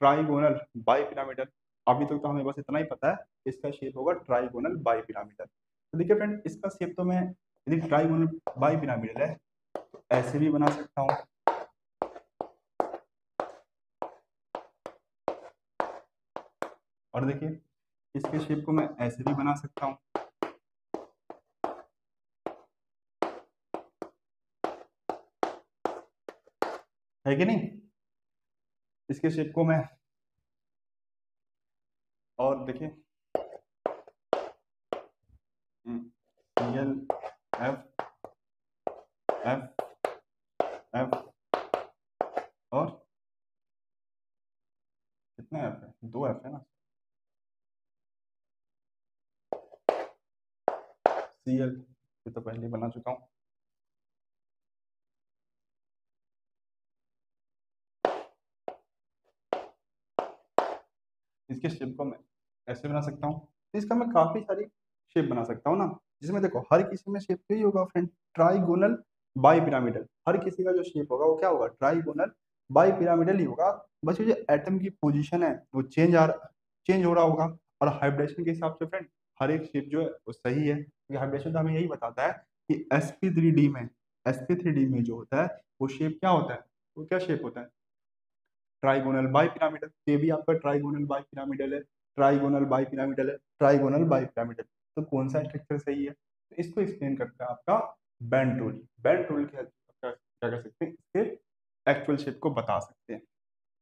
ट्राइगोनल बाइपिरामिडल। अभी तक तो हमें बस इतना ही पता है, इसका शेप होगा ट्राइगोनल बाइपिरामिडल। तो देखिए फ्रेंड, इसका शेप तो मैं, यदि ट्राइगोनल बाइपिरामिडल है तो ऐसे भी बना सकता हूँ, और देखिए इसके शेप को मैं ऐसे भी बना सकता हूँ। है कि नहीं, इसके शेप को मैं, और देखिए एल एफ एफ एफ और कितना एफ है, 2 एफ है ना, सीएल ये तो पहले बना चुका हूँ। इसके शेप को मैं ऐसे बना सकता हूँ, तो इसका मैं काफी सारी शेप बना सकता हूँ ना, जिसमें देखो हर किसी में शेप यही होगा फ्रेंड, ट्राइगोनल बाई पिरामिडल। हर किसी का जो शेप होगा वो क्या होगा, ट्राइगोनल बाई पिरामिडल ही होगा। बस ये जो एटम की पोजीशन है वो चेंज हो रहा होगा। और हाइब्रिडेशन के हिसाब से फ्रेंड हर एक शेप जो है वो सही है, क्योंकि हाइब्रिडेशन तो हमें यही बताता है कि sp3d में जो होता है वो शेप क्या होता है, वो क्या शेप होता है, ट्राइगोनल बाई पिरामिडल। ये भी आपका ट्राइगोनल बाई पिरामिडल है, ट्राइगोनल बाई पिरामिडल है, ट्राइगोनल बाई पिरामिडल। तो कौन सा स्ट्रक्चर सही है, तो इसको एक्सप्लेन करता है आपका बेंड रूल। बेंड रूल की हेल्प से क्या कर सकते हैं, इसके एक्चुअल शेप को बता सकते हैं।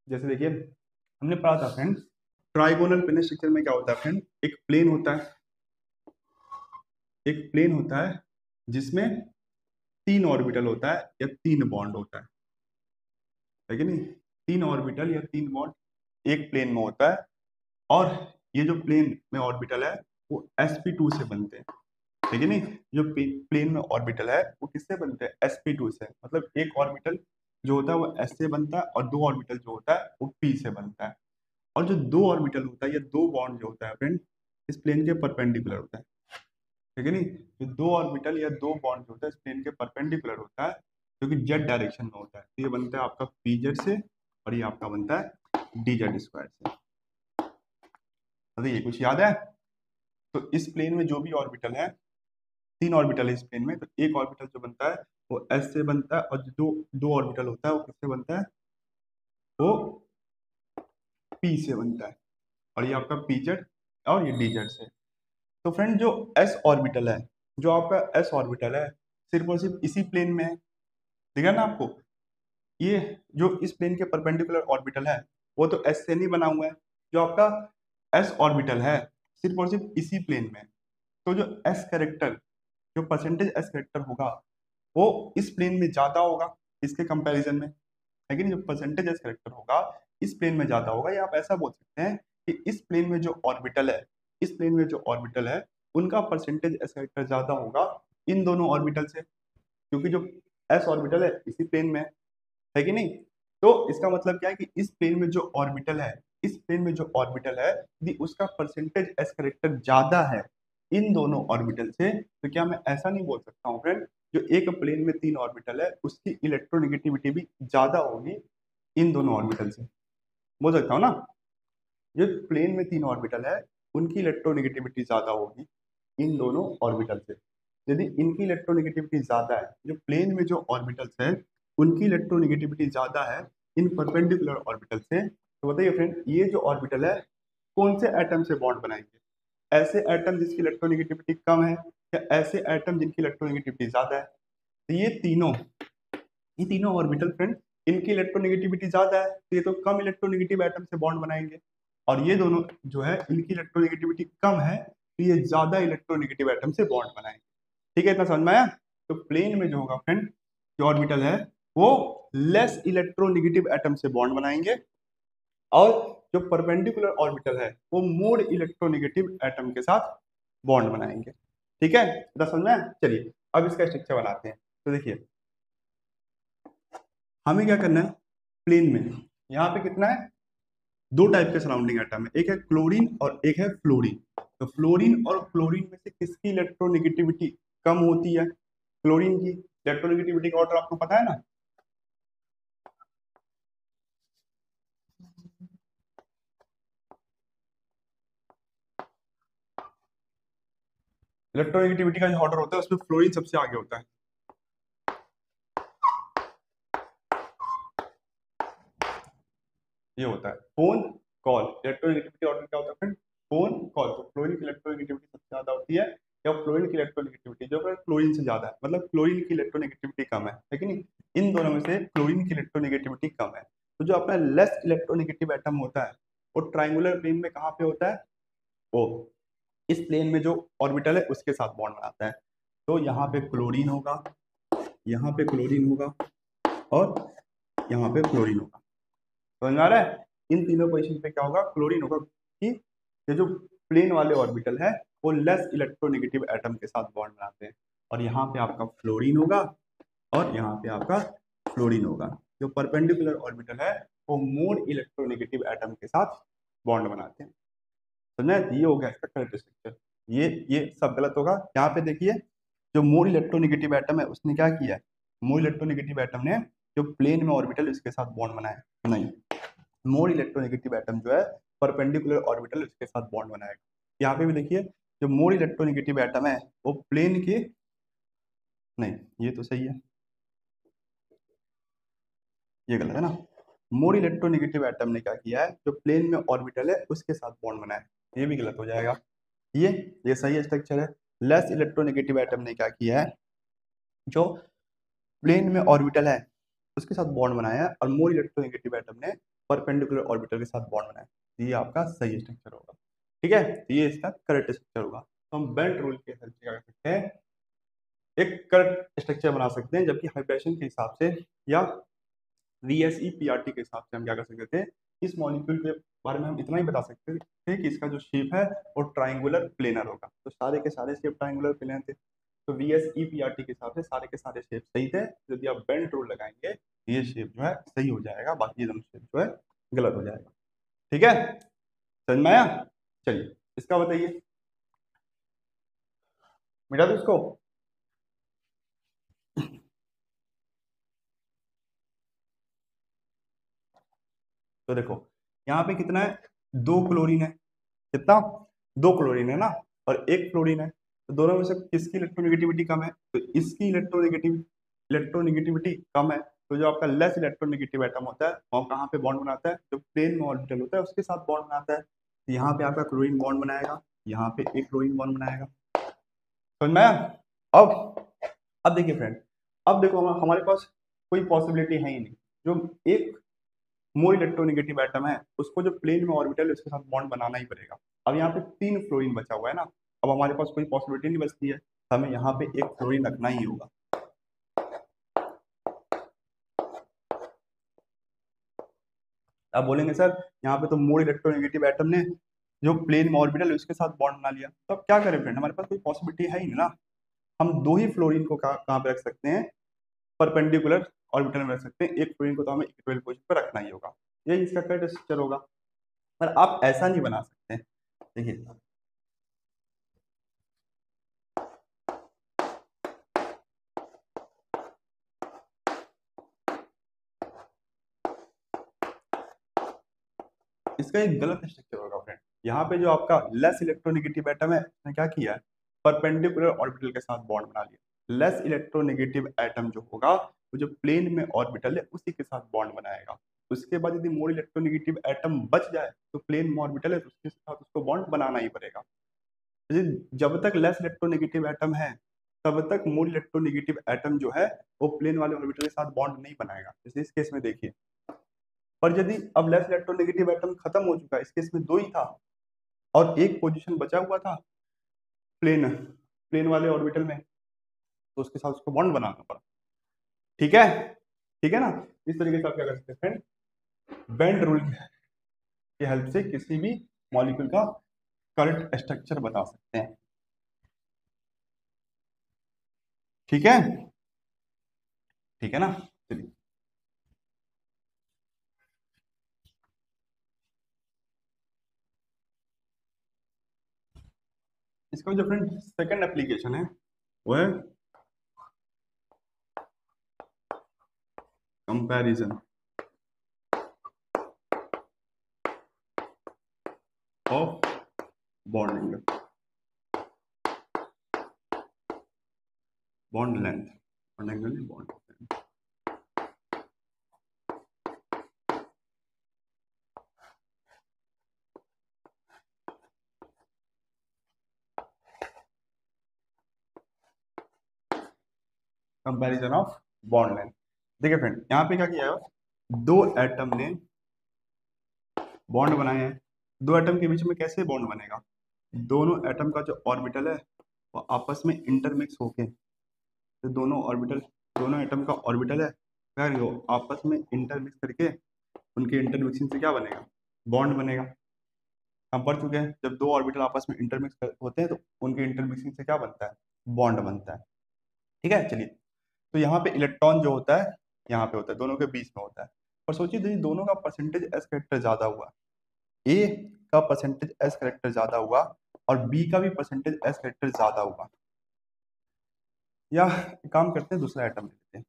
जैसे देखिए हमने पढ़ा था फ्रेंड, ट्राइगोनल प्लेन स्ट्रक्चर में क्या होता है फ्रेंड, एक प्लेन होता है, एक प्लेन होता है जिसमें 3 ऑर्बिटल होता है या 3 बॉन्ड होता है कि नहीं, 3 ऑर्बिटल या 3 बॉन्ड एक प्लेन में होता है। और ये जो प्लेन में ऑर्बिटल है वो sp2 से बनते हैं, ठीक है नहीं, जो प्लेन में ऑर्बिटल है वो किससे बनते हैं, sp2 से। मतलब एक ऑर्बिटल जो होता है वो s से बनता है और 2 ऑर्बिटल जो होता है वो p से बनता है। और जो 2 ऑर्बिटल होता है या 2 बॉन्ड जो होता है फ्रेंड इस प्लेन के परपेंडिकुलर होता है, ठीक है नहीं। जो 2 ऑर्बिटल या 2 बॉन्ड जो होता है इस प्लेन के परपेंडिकुलर होता है, जो कि जेड डायरेक्शन में होता है। तो ये बनता है आपका pz से और ये आपका बनता है dz स्क्वायर से। तो ये कुछ याद है, तो इस प्लेन में जो भी ऑर्बिटल है, 3 ऑर्बिटल है इस प्लेन में, तो एक ऑर्बिटल जो बनता है वो s से बनता है और जो दो ऑर्बिटल होता है वो किससे बनता है, वो p से बनता है। और ये आपका pz और ये dz से। तो फ्रेंड जो s ऑर्बिटल है, जो आपका s ऑर्बिटल है सिर्फ और सिर्फ इसी प्लेन में है, दिखा ना आपको। ये जो इस प्लेन के परपेंडिकुलर ऑर्बिटल है वो तो s से नहीं बना हुआ है, जो आपका s ऑर्बिटल है सिर्फ और सिर्फ इसी प्लेन में। तो जो s कैरेक्टर, जो परसेंटेज s कैरेक्टर होगा वो इस प्लेन में ज्यादा होगा इसके कंपैरिजन में, लेकिन जो परसेंटेज एस करेक्टर होगा इस प्लेन में ज्यादा होगा। या आप ऐसा बोल सकते हैं कि इस प्लेन में जो ऑर्बिटल है, इस प्लेन में जो ऑर्बिटल है उनका परसेंटेज एस करेक्टर ज्यादा होगा इन दोनों ऑर्बिटल से, क्योंकि जो एस ऑर्बिटल है इसी प्लेन में है कि नहीं। तो इसका मतलब क्या है कि इस प्लेन में जो ऑर्बिटल है इस प्लेन में जो ऑर्बिटल है यदि उसका परसेंटेज एस करेक्टर ज्यादा है इन दोनों ऑर्बिटल से, तो क्या मैं ऐसा नहीं बोल सकता हूँ फ्रेंड जो एक प्लेन में 3 ऑर्बिटल है उसकी इलेक्ट्रोनेगेटिविटी भी ज्यादा होगी इन दोनों ऑर्बिटल से? बोल सकता हूँ ना। जो प्लेन में 3 ऑर्बिटल है उनकी इलेक्ट्रोनेगेटिविटी ज्यादा होगी इन दोनों ऑर्बिटल से। यदि इनकी इलेक्ट्रोनेगेटिविटी ज्यादा है, जो प्लेन में जो ऑर्बिटल्स है उनकी इलेक्ट्रोनेगेटिविटी ज्यादा है इन परपेंडिकुलर ऑर्बिटल से, तो बताइए फ्रेंड ये जो ऑर्बिटल है कौन से एटम से बॉन्ड बनाएंगे? ऐसे एटम जिसकी इलेक्ट्रोनेगेटिविटी कम है या ऐसे एटम जिनकी इलेक्ट्रोनेगेटिविटी ज्यादा है? तो ये तीनों ऑर्बिटल फ्रेंड इनकी इलेक्ट्रोनेगेटिविटी ज्यादा है तो ये तो कम इलेक्ट्रोनेगेटिव एटम से बॉन्ड बनाएंगे, और ये दोनों जो है इनकी इलेक्ट्रोनेगेटिविटी कम है तो ये ज्यादा इलेक्ट्रोनेगेटिव एटम से बॉन्ड बनाएंगे। ठीक है, इतना समझ में आया? तो प्लेन में जो होगा फ्रेंड जो ऑर्बिटल है वो लेस इलेक्ट्रोनेगेटिव एटम से बॉन्ड बनाएंगे, और जो परपेंडिकुलर ऑर्बिटल है वो मोर इलेक्ट्रोनेगेटिव एटम के साथ बॉन्ड बनाएंगे। ठीक है, इतना समझ में आया? चलिए अब इसका स्ट्रक्चर बनाते हैं। तो देखिए हमें क्या करना है, प्लेन में यहाँ पे कितना है, 2 टाइप के सराउंडिंग एटम है, एक है क्लोरीन और एक है फ्लोरीन। तो फ्लोरीन और क्लोरीन में से किसकी इलेक्ट्रोनेगेटिविटी कम होती है? क्लोरीन की। इलेक्ट्रोनेगेटिविटी का ऑर्डर आपको पता है ना? इलेक्ट्रोनेगेटिविटी का जो ऑर्डर होता है उसमें फ्लोरीन सबसे आगे होता है। ये होता है फोन कॉल। इलेक्ट्रोनेगेटिविटी ऑर्डर क्या होता है फ्रेंड? Phone call. तो फ्लोरीन की इलेक्ट्रोनेगेटिविटी सबसे ज्यादा होती है, या फ्लोरीन की इलेक्ट्रोनेगेटिविटी जो है क्लोरीन से ज्यादा है, मतलब क्लोरीन की इलेक्ट्रोनेगेटिविटी कम है कि नहीं? इन दोनों में से क्लोरीन की इलेक्ट्रोनेगेटिविटी कम है। तो जो अपना लेस इलेक्ट्रोनेगेटिव एटम होता है वो ट्राइंगुलर प्लेन में कहाँ पे होता है? वो इस प्लेन में जो ऑर्बिटल है उसके साथ बॉन्ड बनाता है। तो यहाँ पे क्लोरीन होगा, यहाँ पे क्लोरीन होगा, और यहाँ पे क्लोरीन होगा। समझ में आ रहा है? इन तीनों पोजीशन पे क्या होगा? क्लोरीन होगा, कि ये जो प्लेन वाले ऑर्बिटल है वो लेस इलेक्ट्रोनेगेटिव एटम के साथ बॉन्ड बनाते हैं, और यहाँ पे आपका फ्लोरीन होगा और यहाँ पे आपका फ्लोरीन होगा। जो परपेंडिकुलर ऑर्बिटल है वो मोर इलेक्ट्रोनेगेटिव एटम के साथ बॉन्ड बनाते हैं। समझे? ये हो गया इसका करेक्ट स्ट्रक्चर। ये सब गलत होगा। यहाँ पे देखिए जो मोर इलेक्ट्रोनेगेटिव एटम है उसने क्या किया है, मोर इलेक्ट्रोनेगेटिव एटम ने जो प्लेन में ऑर्बिटल इसके साथ बॉन्ड बनाया नहीं, मोर इलेक्ट्रोनेगेटिव एटम जो है परपेंडिकुलर ऑर्बिटल इसके साथ बॉन्ड बनाएगा। यहाँ पे भी देखिए जो मोर इलेक्ट्रोनेगेटिव एटम है वो प्लेन के, नहीं ये तो सही है, ये गलत है ना। मोर इलेक्ट्रोनेगेटिव एटम ने क्या किया है, जो प्लेन में ऑर्बिटल है उसके साथ बॉन्ड बनाया, ये भी गलत हो जाएगा। ये सही स्ट्रक्चर है। लेस इलेक्ट्रोनेगेटिव एटम ने क्या किया है, जो प्लेन में ऑर्बिटल है उसके साथ बॉन्ड बनाया है, और मोर इलेक्ट्रोनेगेटिव एटम ने परपेंडिकुलर ऑर्बिटल के साथ बॉन्ड बनाया। ये आपका सही स्ट्रक्चर होगा। ठीक है, तो ये इसका करेक्ट स्ट्रक्चर होगा। तो हम बेल्ट रूल के हेल्प से क्या कर सकते हैं, एक करेक्ट स्ट्रक्चर बना सकते हैं, जबकि हाइब्रिडेशन के हिसाब से या VSE PRT के हिसाब से हम क्या कर सकते थे, इस मॉलिक्यूल के बारे में हम इतना ही बता सकते थे कि इसका जो शेप है वो ट्राइंगुलर प्लेनर होगा। तो सारे के सारे शेप ट्राइंगुलर प्लेनर थे। तो VSE PRT के हिसाब से सारे के सारे शेप सही थे। यदि आप बेल्ट रूल लगाएंगे ये शेप जो है सही हो जाएगा, बाकी ये दोनों शेप जो है गलत हो जाएगा। ठीक है, समझ में आया? चलिए इसका बताइए, मिटा दो इसको। तो देखो यहाँ पे कितना है, 2 क्लोरीन है। कितना? 2 क्लोरीन है ना, और एक फ्लोरीन है। तो दोनों में से किसकी इलेक्ट्रोनेगेटिविटी कम है? तो इसकी इलेक्ट्रोनेगेटिविटी कम है। तो जो आपका लेस इलेक्ट्रोनेगेटिव एटम होता है वो कहाँ पे बॉन्ड बनाता है? जो प्लेन में ऑर्बिटल होता है उसके साथ बॉन्ड बनाता है। तो यहाँ पे आपका क्लोरीन बॉन्ड बनाएगा, यहाँ पे एक क्लोरीन बॉन्ड बनाएगा। समझ में आया? अब अब देखिए फ्रेंड, अब देखो हमारे पास कोई पॉसिबिलिटी है ही नहीं। जो एक मोर इलेक्ट्रोनेगेटिव एटम है उसको जो प्लेन में ऑर्बिटल है उसके साथ बॉन्ड बनाना ही पड़ेगा। अब यहाँ पे 3 फ्लोरीन बचा हुआ है ना, अब हमारे पास कोई पॉसिबिलिटी नहीं बचती है, हमें यहाँ पे एक फ्लोरीन रखना ही होगा। अब बोलेंगे सर यहाँ पे तो मोर इलेक्ट्रोनेगेटिव एटम ने जो प्लेन में ऑर्बिटल है उसके साथ बॉन्ड बना लिया, तो अब क्या करें फ्रेंड, हमारे पास कोई पॉसिबिलिटी है ही नहीं ना। हम 2 ही फ्लोरीन को कहाँ पे रख सकते हैं, परपेंडिकुलर ऑर्बिटल में रख सकते हैं। एक फ्लोरीन को तो हमें इक्वल पोजीशन पर रखना ही होगा। यही इसका करेक्ट स्ट्रक्चर होगा। पर आप ऐसा नहीं बना सकते। देखिए इसका एक गलत स्ट्रक्चर होगा फ्रेंड। यहाँ पे जो आपका लेस इलेक्ट्रोनेगेटिव एटम है उसने क्या किया है, परपेंडिकुलर ऑर्बिटल के साथ बॉन्ड बना लिया। लेस इलेक्ट्रोनेगेटिव एटम जो होगा वो जो प्लेन में ऑर्बिटल है उसी के साथ बॉन्ड बनाएगा। उसके बाद यदि मोर इलेक्ट्रोनेगेटिव एटम बच जाए तो प्लेन में ऑर्बिटल है तो उसके साथ उसको बॉन्ड बनाना ही पड़ेगा। जब तक लेस इलेक्ट्रोनेगेटिव एटम है तब तक मोर इलेक्ट्रोनेगेटिव एटम जो है वो प्लेन वाले ऑर्बिटल के साथ बॉन्ड नहीं बनाएगा। जैसे इस केस में देखिए, पर यदि अब लेस इलेक्ट्रोनेगेटिव एटम खत्म हो चुका है, इस केस में दो ही था और एक पोजीशन बचा हुआ था प्लेन प्लेन वाले ऑर्बिटल में, तो उसके साथ उसको बॉन्ड बनाना पड़ा। ठीक है, ठीक है ना। इस तरीके से आप क्या कर सकते हैं फ्रेंड, बेंड रूल की हेल्प से किसी भी मॉलिक्यूल का करंट स्ट्रक्चर बता सकते हैं। ठीक है, ठीक है ना। चलिए इसका जो फ्रेंड सेकंड एप्लीकेशन है वो है comparison of bond angle, bond length, bond angle bond. Comparison of bond length. देखिए फ्रेंड यहाँ पे क्या किया है, दो एटम ने बॉन्ड बनाए हैं। दो एटम के बीच में कैसे बॉन्ड बनेगा, दोनों एटम का जो ऑर्बिटल है वो आपस में इंटरमिक्स होके, तो दोनों ऑर्बिटल, दोनों एटम का ऑर्बिटल है अगर वो आपस में इंटरमिक्स करके उनके इंटरमिक्सिंग से क्या बनेगा, बॉन्ड बनेगा। हम पढ़ चुके हैं जब दो ऑर्बिटल आपस में इंटरमिक्स होते हैं तो उनके इंटरमिक्सिंग से क्या बनता है, बॉन्ड बनता है। ठीक है, चलिए तो यहाँ पे इलेक्ट्रॉन जो होता है यहाँ पे होता है, दोनों के बीच में होता है। और सोचिए यदि दोनों का परसेंटेज एस करेक्टर ज्यादा हुआ, ए का परसेंटेज एस करेक्टर ज्यादा हुआ और बी का भी परसेंटेज एस करेक्टर ज्यादा हुआ, या एक काम करते हैं दूसरा आइटम लेते हैं,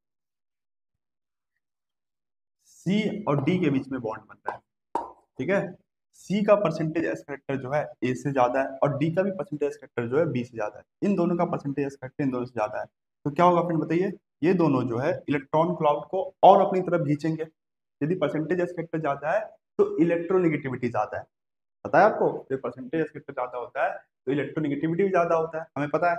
सी और डी के बीच में बॉन्ड बन रहा है। ठीक है, सी का परसेंटेज एस करेक्टर जो है ए से ज्यादा है और डी का भी परसेंटेज एस करेक्टर जो है बी से ज्यादा है। इन दोनों का परसेंटेज एस करेक्टर इन दोनों से ज्यादा है, तो क्या होगा फ्रेंड बताइए, ये दोनों जो है इलेक्ट्रॉन क्लाउड को और अपनी तरफ खींचेंगे। यदि परसेंटेज एस करेक्टर ज्यादा है तो इलेक्ट्रोनेगेटिविटी ज्यादा है। पता है आपको, जब परसेंटेज एस करेक्टर ज्यादा होता है तो इलेक्ट्रोनेगेटिविटी भी ज्यादा होता है, हमें पता है।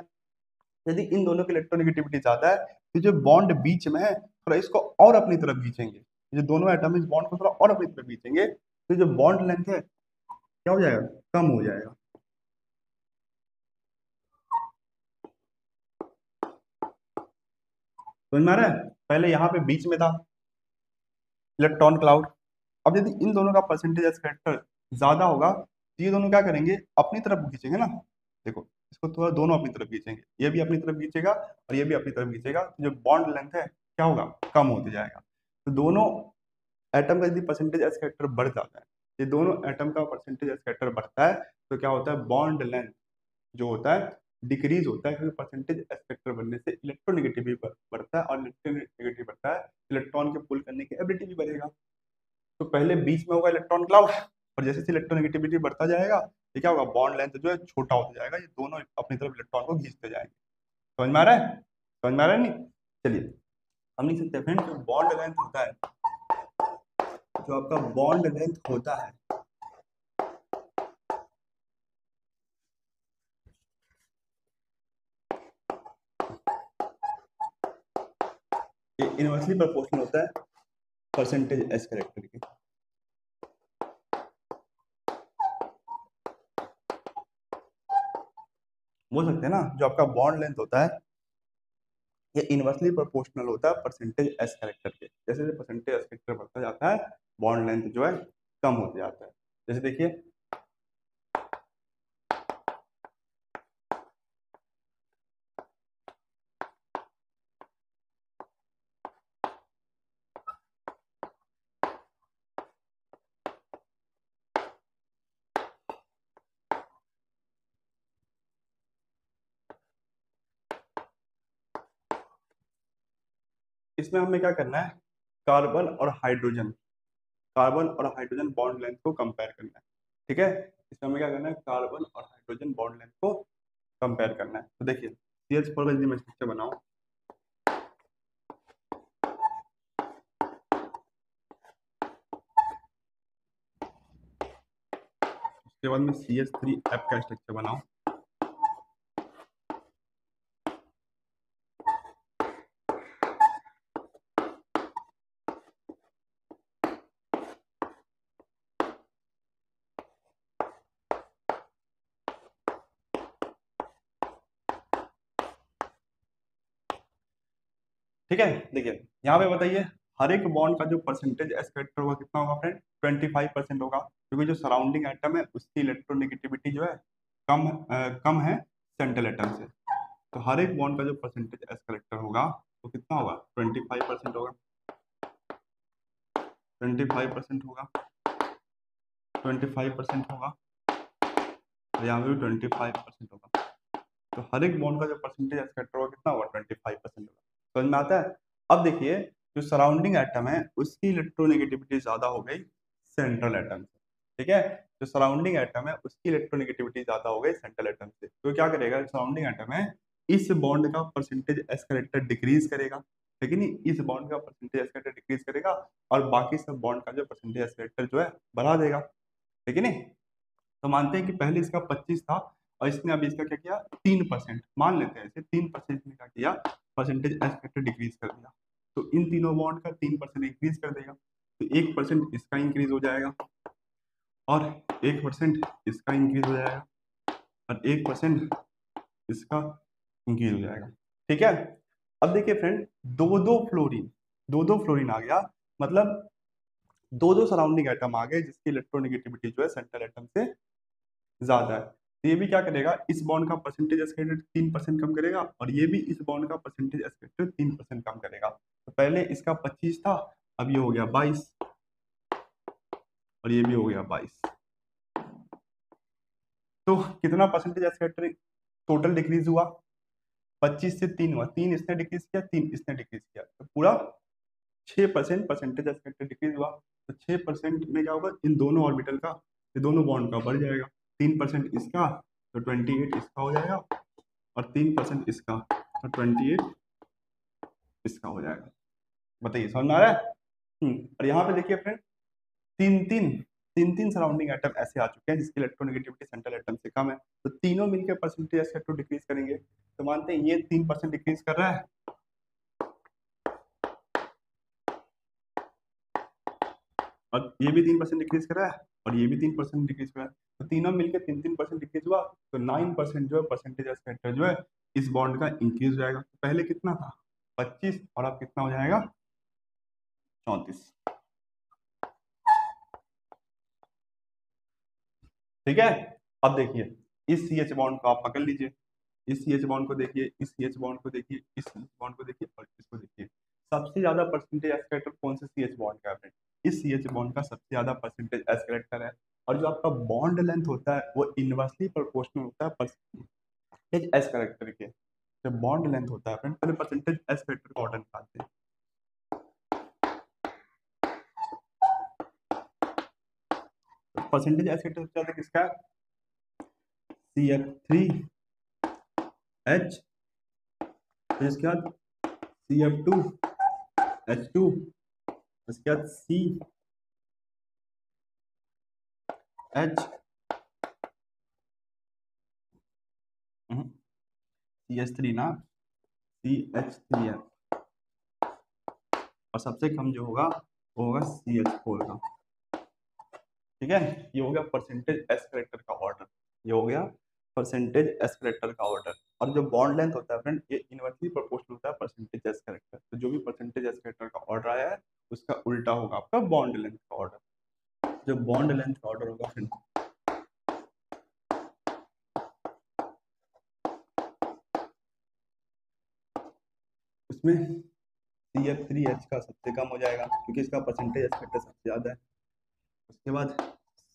यदि इन दोनों की इलेक्ट्रोनेगेटिविटी ज्यादा है तो जो बॉन्ड बीच में है थोड़ा इसको और अपनी तरफ खींचेंगे, जो दोनों एटम इस बॉन्ड को थोड़ा और अपनी तरफ खींचेंगे तो जो बॉन्ड लेंथ है क्या हो जाएगा, कम हो जाएगा। समझ में आ रहा है, पहले यहाँ पे बीच में था इलेक्ट्रॉन क्लाउड, अब यदि इन दोनों का परसेंटेज फैक्टर ज्यादा होगा तो ये दोनों क्या करेंगे, अपनी तरफ खींचेंगे ना। देखो इसको थोड़ा दोनों अपनी तरफ खींचेंगे, ये भी अपनी तरफ खींचेगा और ये भी अपनी तरफ खींचेगा, तो जो बॉन्ड लेंथ है क्या होगा, कम होते जाएगा। तो दोनों एटम का यदि परसेंटेज एस फैक्टर बढ़ जाता है, ये दोनों एटम का परसेंटेज एस फैक्टर बढ़ता है तो क्या होता है, बॉन्ड लेंथ जो होता है डिक्रीज होता है, क्योंकि परसेंटेज एस फैक्टर बढ़ने से इलेक्ट्रोनेगेटिविटी बढ़ता है और इलेक्ट्रोनेगेटिव बढ़ता है, इलेक्ट्रॉन के पुल करने की एबिलिटी भी बढ़ेगा। तो पहले बीच में होगा इलेक्ट्रॉन क्लाउड और जैसे जैसे इलेक्ट्रोनेगेटिविटी बढ़ता जाएगा ये क्या होगा, बॉन्ड लेंथ जो है छोटा होता जाएगा, ये दोनों अपनी तरफ इलेक्ट्रॉन को खींचते जाएंगे। समझ में आ रहा है, समझ में आ रहा है नहीं। चलिए हम लिख सकते हैं फ्रेंड, जो बॉन्ड लेंथ होता है, जो आपका बॉन्ड लेंथ होता है ये इनवर्सली प्रोपोर्शनल होता है परसेंटेज एस करेक्टर के। बोल सकते हैं ना, जो आपका बॉन्ड लेंथ होता है ये इनवर्सली प्रोपोर्शनल होता है परसेंटेज एस करेक्टर के। जैसे जैसे परसेंटेज एस करेक्टर बढ़ता जाता है बॉन्ड लेंथ जो है कम होते जाता है। जैसे देखिए इसमें हमें क्या करना है, कार्बन और हाइड्रोजन बॉन्ड लेंथ को कंपेयर करना है। ठीक है, इसमें हमें क्या करना है, कार्बन और हाइड्रोजन बॉन्ड लेंथ को कंपेयर करना है। तो देखिए CH4 का यदि मैं स्ट्रक्चर बनाऊं, उसके बाद में CH3F का स्ट्रक्चर बनाऊं, ठीक है। देखिए यहाँ पे बताइए, हर एक बॉन्ड का जो परसेंटेज एस फैक्टर होगा कितना होगा फ्रेंड, 25% होगा, क्योंकि जो सराउंडिंग एटम है उसकी इलेक्ट्रोनेगेटिविटी जो है कम है सेंट्रल एटम से। तो हर एक बॉन्ड का जो परसेंटेज एस कलेक्टर होगा वो कितना होगा, 25% होगा, 25% होगा, 25% होगा, और यहाँ पे भी 25% होगा। तो हर एक बॉन्ड का जो परसेंटेज एस कलेक्टर होगा कितना होगा, 25% होगा। समझ में आता है। अब देखिए जो सराउंडिंग एटम है उसकी इलेक्ट्रोनेगेटिविटी ज्यादा हो गई सेंट्रल एटम से। ठीक है, जो सराउंडिंग एटम है उसकी इलेक्ट्रोनेगेटिविटी ज्यादा हो गई सेंट्रल एटम से। तो क्या करेगा, सराउंडिंग एटम है इस बॉन्ड का परसेंटेज एस करेक्टर डिक्रीज करेगा, लेकिन नहीं, इस बॉन्ड का परसेंटेज एस करेक्टर डिक्रीज करेगा और बाकी सब बॉन्ड का जो परसेंटेज एस करेक्टर जो है बढ़ा देगा। ठीक है नहीं। तो मानते हैं कि पहले इसका 25 था और इसने अभी इसका क्या किया, 3%, मान लेते हैं इसे 3% ने क्या किया, परसेंटेज एस करेक्टर डिक्रीज कर दिया। तो इन तीनों बॉन्ड का 3% इंक्रीज कर देगा, तो 1% इसका इंक्रीज हो जाएगा और 1% इसका इंक्रीज हो जाएगा और 1% इसका इंक्रीज हो जाएगा। ठीक है। अब देखिए फ्रेंड, दो दो फ्लोरीन आ गया, मतलब दो दो सराउंडिंग एटम आ गए जिसकी इलेक्ट्रोनेगेटिविटी जो है सेंट्रल एटम से ज्यादा है। तो ये भी क्या करेगा, इस बॉन्ड का परसेंटेज एस्केलेटर 3% कम करेगा और ये भी इस बॉन्ड का परसेंटेज एस्केलेटर 3% कम करेगा। तो पहले इसका 25 था, अब ये हो गया 22 और ये भी हो गया 22। तो कितना परसेंटेज एस्केलेटर टोटल डिक्रीज हुआ, 25 से 3 हुआ, 3 इसने डिक्रीज किया, 3 इसने डिक्रीज किया, तो पूरा 6% परसेंटेज एस्पेक्ट डिक्रीज हुआ। तो 6% में क्या होगा, इन दोनों ऑर्बिटल का, ये दोनों बॉन्ड का बढ़ जाएगा, 3% इसका तो 28 इसका हो जाएगा और 3% इसका तो 28 इसका हो जाएगा। बताइए समझ में आ रहा है। और यहाँ पे देखिए फ्रेंड, तीन तीन तीन तीन सराउंडिंग एटम ऐसे आ चुके हैं जिसकी इलेक्ट्रोनेगेटिविटी सेंट्रल एटम से कम है, तो तीनों मिलकर परसेंटेज एस्पेक्ट डिक्रीज करेंगे। तो मानते हैं ये 3% डिक्रीज कर रहा है और ये भी 3% डिक्रीज कर रहा है और ये भी 3% डिक्रीज कर रहा है, तो तीनों मिलकर 3-3% डिक्रीज हुआ, तो 9% जो है परसेंटेज फैक्टर जो है इस बॉन्ड का इंक्रीज हो जाएगा। तो पहले कितना था, 25, और अब कितना हो जाएगा, 34। ठीक है। अब देखिए इस सी एच बॉन्ड को आप पकड़ लीजिए, इस सी एच बॉन्ड को देखिए, इस सी एच बॉन्ड को देखिए, इस बॉन्ड को देखिए और इसको देखिए, सबसे ज्यादा परसेंटेज एस्केलेटर कौन से सी एच बॉन्ड का है, इस सी एच बॉन्ड का सबसे ज्यादा परसेंटेज एस्केलेटर है। और जो आपका बॉन्ड लेंथ होता है वो इनवर्सली प्रोपोर्शनल होता है परसेंटेज एस करेक्टर के। जो बॉन्ड लेंथ होता है फ्रेंड, पहले परसेंटेज एस करेक्टर का ऑर्डर निकालते हैं। परसेंटेज एस करेक्टर सबसे ज्यादा किसका है, CF3H, फिर इसके बाद CF2H2, इसके बाद CH3 ना, CH3F, और सबसे कम जो होगा वो होगा CH4 का। ठीक है, ये हो गया परसेंटेज एस करेक्टर का ऑर्डर, ये हो गया परसेंटेज एस करेक्टर का ऑर्डर। और जो बॉन्ड लेंथ होता है फ्रेंड, ये इनवर्सली प्रोपोर्शनल होता है परसेंटेज एस करेक्टर। तो जो भी परसेंटेज एस करेक्टर का ऑर्डर आया है उसका उल्टा होगा आपका बॉन्ड लेंथ का ऑर्डर। जो बॉन्ड लेंथ का ऑर्डर होगा फ्रेंड, उसमें CF3H का सबसे कम हो जाएगा क्योंकि इसका परसेंटेज एस करेक्टर सबसे ज्यादा है। उसके बाद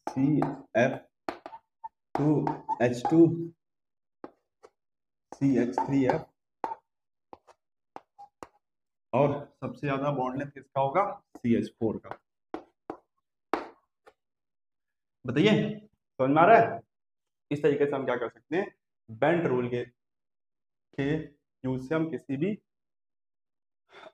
CF2H2, CH3F और सबसे ज्यादा बॉन्ड लेंथ किसका होगा? CH4 का। बताइए, समझ में आ रहा है? इस तरीके से हम क्या कर सकते हैं, बेंट रूल के यूज से हम किसी भी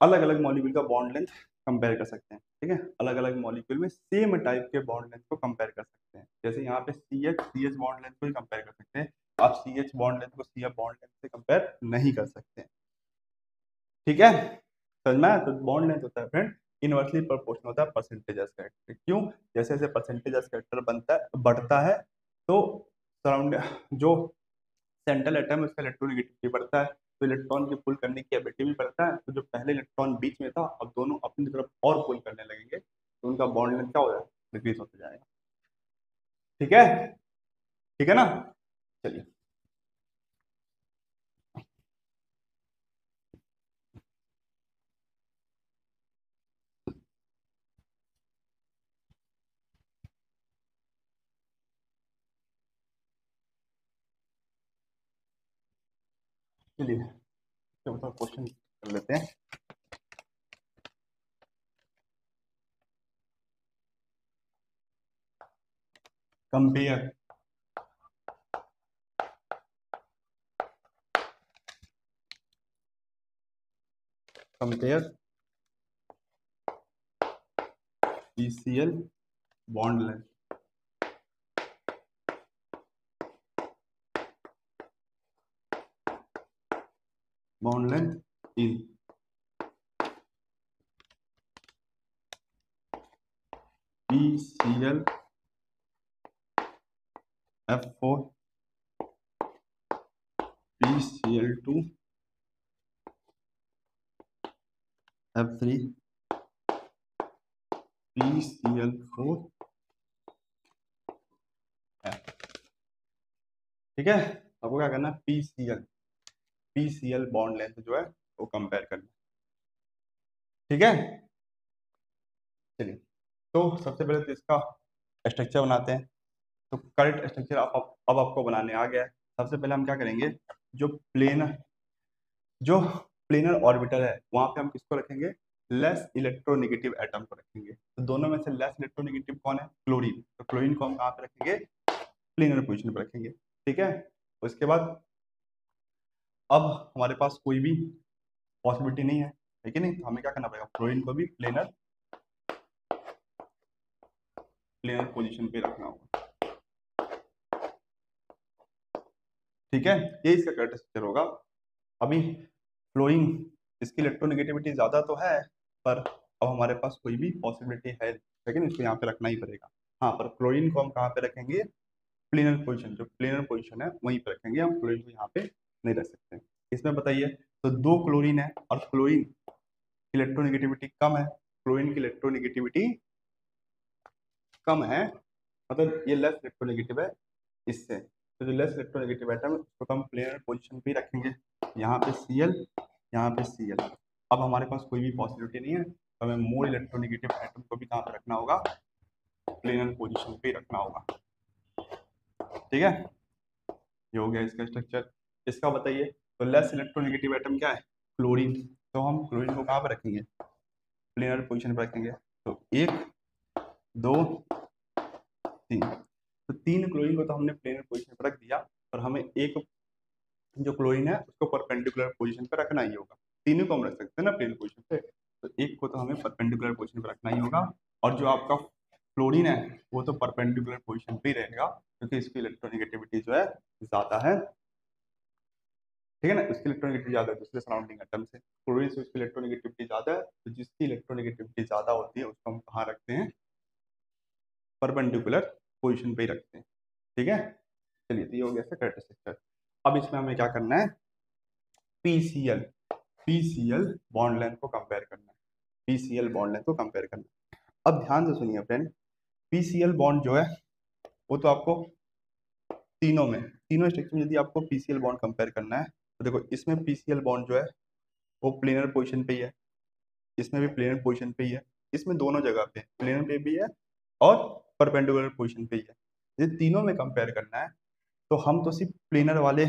अलग अलग मॉलिक्यूल का बॉन्ड लेंथ कंपेयर कर सकते हैं। ठीक है, अलग अलग मॉलिक्यूल में सेम टाइप के बॉन्ड लेंथ को कंपेयर कर सकते हैं। जैसे यहाँ पे CH बॉन्ड लेंथ को ही कंपेयर कर सकते हैं, आप CH बॉन्ड लेंथ को CF बॉन्ड लेंथ से कंपेयर नहीं कर सकते। ठीक है, समझ में आया? तो बॉन्ड लेंथ होता है फ्रेंड इनवर्सली प्रोपोर्शनल होता है परसेंटेज ऑफ कैरेक्टर। क्यों? जैसे जैसे परसेंटेज ऑफ कैरेक्टर बनता है, बढ़ता है, तो सराउंड जो सेंट्रल एटम है उसका इलेक्ट्रोनेगेटिविटी बढ़ता है, तो इलेक्ट्रॉन की पुल करने की एबिलिटी भी बढ़ता है। तो जो पहले इलेक्ट्रॉन बीच में था, अब दोनों अपनी तरफ और पुल करने लगेंगे, तो उनका बॉन्ड लेंथ क्या हो जाएगा? डिक्रीज होता जाएगा। ठीक है, ठीक है ना? चलिए, चलिए तो बताओ, क्वेश्चन कर लेते हैं। Compare compare PCl bond length in PCl F4 PCl2 F3 PCl4 F। ठीक है, आपको क्या करना है, PCl बॉन्ड लेंथ जो है वो कंपेयर करना। ठीक है, चलिए, तो सबसे पहले तो इसका स्ट्रक्चर बनाते हैं। तो करेक्ट स्ट्रक्चर अब आपको बनाने आ गया है। सबसे पहले हम क्या करेंगे, जो प्लेन जो प्लेनर ऑर्बिटल है वहां पे हम किसको रखेंगे? लेस इलेक्ट्रोनेगेटिव एटम को रखेंगे। तो दोनों में से लेस इलेक्ट्रोनेगेटिव कौन है? क्लोरीन। तो क्लोरीन को हम कहाँ पे रखेंगे? प्लेनर पोजीशन पे रखेंगे। ठीक है, उसके बाद अब हमारे पास कोई भी पॉसिबिलिटी नहीं है कि नहीं, तो हमें क्या करना पड़ेगा, क्लोरीन को भी प्लेनर प्लेनर पोजीशन पे रखना होगा। ठीक है, ये इसका करेक्ट स्ट्रक्चर होगा। अभी फ्लोइंग इसकी इलेक्ट्रोनेगेटिविटी ज्यादा तो है, पर अब हमारे पास कोई भी पॉसिबिलिटी है लेकिन इसको यहाँ पे रखना ही पड़ेगा। हाँ, पर क्लोरीन को हम कहाँ पे रखेंगे? प्लेनर पोजीशन, जो प्लेनर पोजीशन है वहीं पे रखेंगे, हम क्लोरीन को यहाँ पे नहीं रख सकते। इसमें बताइए, तो दो क्लोरीन है और क्लोरीन की इलेक्ट्रोनेगेटिविटी कम है, क्लोरीन की इलेक्ट्रोनेगेटिविटी कम है, मतलब ये लेस इलेक्ट्रोनेगेटिव है इससे। तो जो लेस इलेक्ट्रोनेगेटिव एटम है उसको हम प्लेनर पोजीशन पे रखेंगे, यहाँ पे Cl, यहाँ पे Cl। अब हमारे पास कोई भी पॉसिबिलिटी नहीं है, तो हमें मोर इलेक्ट्रोनेगेटिव एटम को भी कहाँ पे रखना होगा? प्लेनर पोजीशन पे रखना होगा। ठीक है, ये हो गया इसका स्ट्रक्चर। इसका बताइए, तो लेस इलेक्ट्रोनेगेटिव एटम क्या है? क्लोरीन। तो हम क्लोरीन को कहाँ पे रखेंगे? प्लेनर पोजीशन पे रखेंगे। तो 1 2 3, तो 3 क्लोरीन को तो हमने प्लेनर पोजीशन पे रख दिया, और हमें एक जो क्लोरीन है उसको परपेंडिकुलर पोजीशन पे रखना ही होगा। तीनों को हम रख सकते हैं ना प्लेन पोजीशन पे, तो एक को तो हमें परपेंडिकुलर पोजीशन पे रखना ही होगा। और जो आपका फ्लोरीन है वो तो परपेंडिकुलर पोजीशन पे ही रहेगा, क्योंकि इसकी इलेक्ट्रोनेगेटिविटी जो है ज्यादा है। ठीक है ना, उसकी इलेक्ट्रोनेगेटिविटी ज्यादा है दूसरे सराउंडिंग एटम से, क्लोरीन से उसकी इलेक्ट्रोनेगेटिविटी ज्यादा है, तो जिसकी इलेक्ट्रोनेगेटिविटी ज्यादा होती है उसको हम कहाँ रखते हैं? परपेंडिकुलर पोजीशन पे ही रखते हैं। ठीक है, चलिए, तो ये हो गया इसका करेक्ट स्ट्रक्चर। अब इसमें हमें क्या करना है? पीसीएल पीसीएल बॉन्ड लेंथ को कंपेयर करना है, पीसीएल बॉन्ड लेंथ को कंपेयर करना है। अब ध्यान से सुनिए फ्रेंड, पीसीएल बॉन्ड जो है वो तो आपको तीनों स्ट्रक्चर में यदि आपको पीसीएल बॉन्ड कंपेयर करना है, तो देखो इसमें पीसीएल बॉन्ड जो है वो प्लेनर पोजीशन पे ही है, इसमें भी प्लेनर पोजीशन पे ही है, इसमें दोनों जगह पे प्लेनर पे भी है और परपेंडिकुलर पोजीशन पे ही है। ये तीनों में कंपेयर करना है, तो हम तो सिर्फ प्लेनर वाले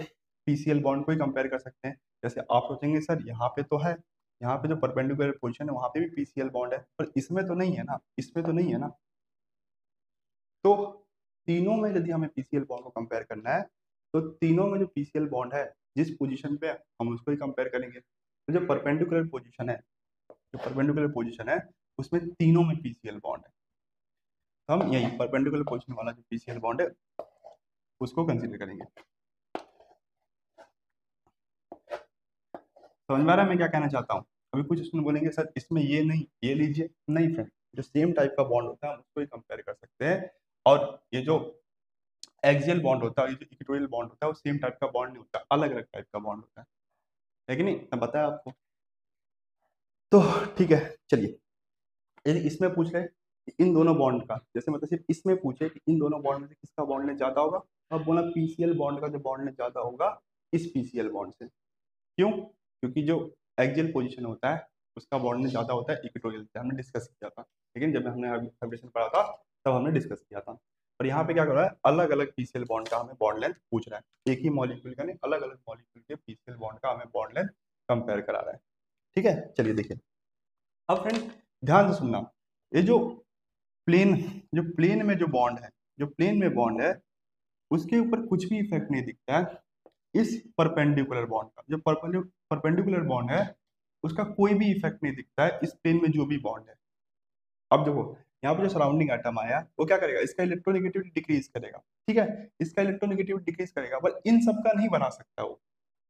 पीसीएल बॉन्ड को ही कंपेयर कर सकते हैं। जैसे आप सोचेंगे सर यहाँ पे तो है, यहाँ पे जो परपेंडिकुलर पोजीशन है वहां पे भी पीसीएल बॉन्ड है, पर इसमें तो नहीं है ना, इसमें तो नहीं है ना। तो तीनों में यदि हमें पीसीएल बॉन्ड को कंपेयर करना है तो तीनों में जो पीसीएल बॉन्ड है जिस पोजीशन पे हम उसको ही कंपेयर करेंगे। तो जो परपेंडिकुलर पोजीशन है, जो परपेंडिकुलर पोजीशन है उसमें तीनों में पीसीएल बॉन्ड है, तो हम यही परपेंडिकुलर पोजीशन वाला जो पीसीएल बॉन्ड है उसको कंसीडर करेंगे। समझ में आ रहा है मैं क्या कहना चाहता हूँ? अभी कुछ स्टूडेंट बोलेंगे सर इसमें ये नहीं ये लीजिए, नहीं फ्रेंड, जो सेम टाइप का बॉन्ड होता है हम उसको ही कंपेयर कर सकते हैं। और ये जो एक्सियल बॉन्ड होता है, ये जो इक्वेटोरियल बॉन्ड होता है वो सेम टाइप का बॉन्ड नहीं होता, अलग अलग टाइप का बॉन्ड होता है कि नहीं, मैं बताया आपको। तो ठीक है चलिए, यदि इसमें पूछ रहे कि इन दोनों बॉन्ड का, जैसे मतलब सिर्फ इसमें पूछे कि इन दोनों बॉन्ड में से किसका बॉन्ड लेंथ ज्यादा होगा, तो आप बोला पीसीएल बॉन्ड का जो बॉन्ड लेंथ ज्यादा होगा इस पीसीएल बॉन्ड से। क्यों? क्योंकि जो एक्सियल पोजीशन होता है उसका बॉन्ड लेंथ ज्यादा होता है इक्वेटोरियल से, हमने डिस्कस किया था, लेकिन जब हमने हाइब्रिडेशन पढ़ा था तब हमने डिस्कस किया था। और यहाँ पे क्या कर रहा है, अलग अलग पीसीएल बॉन्ड का हमें बॉन्ड लेंथ पूछ रहा है, एक ही मॉलिक्यूल का नहीं, अलग अलग मॉलिक्यूल के पीसीएल बॉन्ड का हमें बॉन्ड लेंथ कंपेयर करा रहा है। ठीक है चलिए देखिए, अब फ्रेंड ध्यान से सुनना, ये प्लेन जो प्लेन में जो बॉन्ड है, जो प्लेन में बॉन्ड है उसके ऊपर कुछ भी इफेक्ट नहीं दिखता है इस परपेंडिकुलर बॉन्ड का। जो परपेंडिकुलर बॉन्ड है उसका कोई भी इफेक्ट नहीं दिखता है इस प्लेन में जो भी बॉन्ड है। अब देखो यहाँ पे जो सराउंडिंग एटम आया वो क्या करेगा, इसका इलेक्ट्रोनेगेटिविटी डिक्रीज करेगा, ठीक है, इसका इलेक्ट्रोनेगेटिविटी डिक्रीज करेगा, पर इन सब का नहीं बना सकता वो,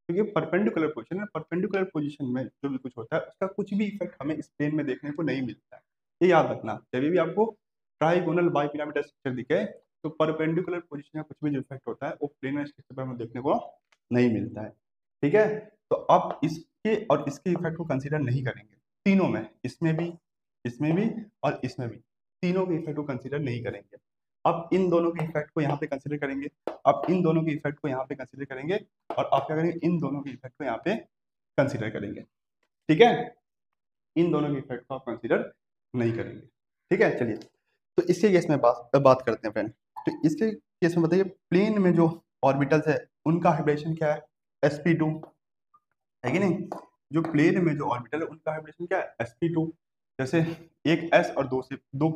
क्योंकि परपेंडिकुलर पोजीशन है, परपेंडिकुलर पोजीशन में जो भी कुछ होता है उसका कुछ भी इफेक्ट हमें इस प्लेन में देखने को नहीं मिलता है। ये याद रखना, जब भी आपको ट्राइगोनल बाइपिरामिडल स्ट्रक्चर दिखे तो परपेंडिकुलर पोजीशन का कुछ भी जो इफेक्ट होता है वो प्लेनर स्ट्रक्चर पर हमें देखने को नहीं मिलता है। ठीक है, तो अब इसके और इसके इफेक्ट को कंसीडर नहीं करेंगे तीनों में, इसमें भी और इसमें भी, तीनों के इफेक्ट को कंसीडर नहीं करेंगे। अब इन दोनों के इफेक्ट को यहाँ पे कंसीडर करेंगे, अब इन दोनों के इफेक्ट को यहाँ पे कंसीडर करेंगे, और आप क्या करेंगे, इन दोनों के इफेक्ट को यहाँ पे कंसीडर करेंगे। ठीक है, इन दोनों के इफेक्ट को आप कंसीडर नहीं करेंगे। ठीक है चलिए, तो इसके केस में बात करते हैं फ्रेंड। तो इसके केस में बताइए, प्लेन में जो ऑर्बिटल्स है उनका हाइब्रिडेशन क्या है, sp2 है कि नहीं। जो प्लेन में जो ऑर्बिटल है उनका हाइब्रिडेशन क्या है, sp2। जैसे एक s और दो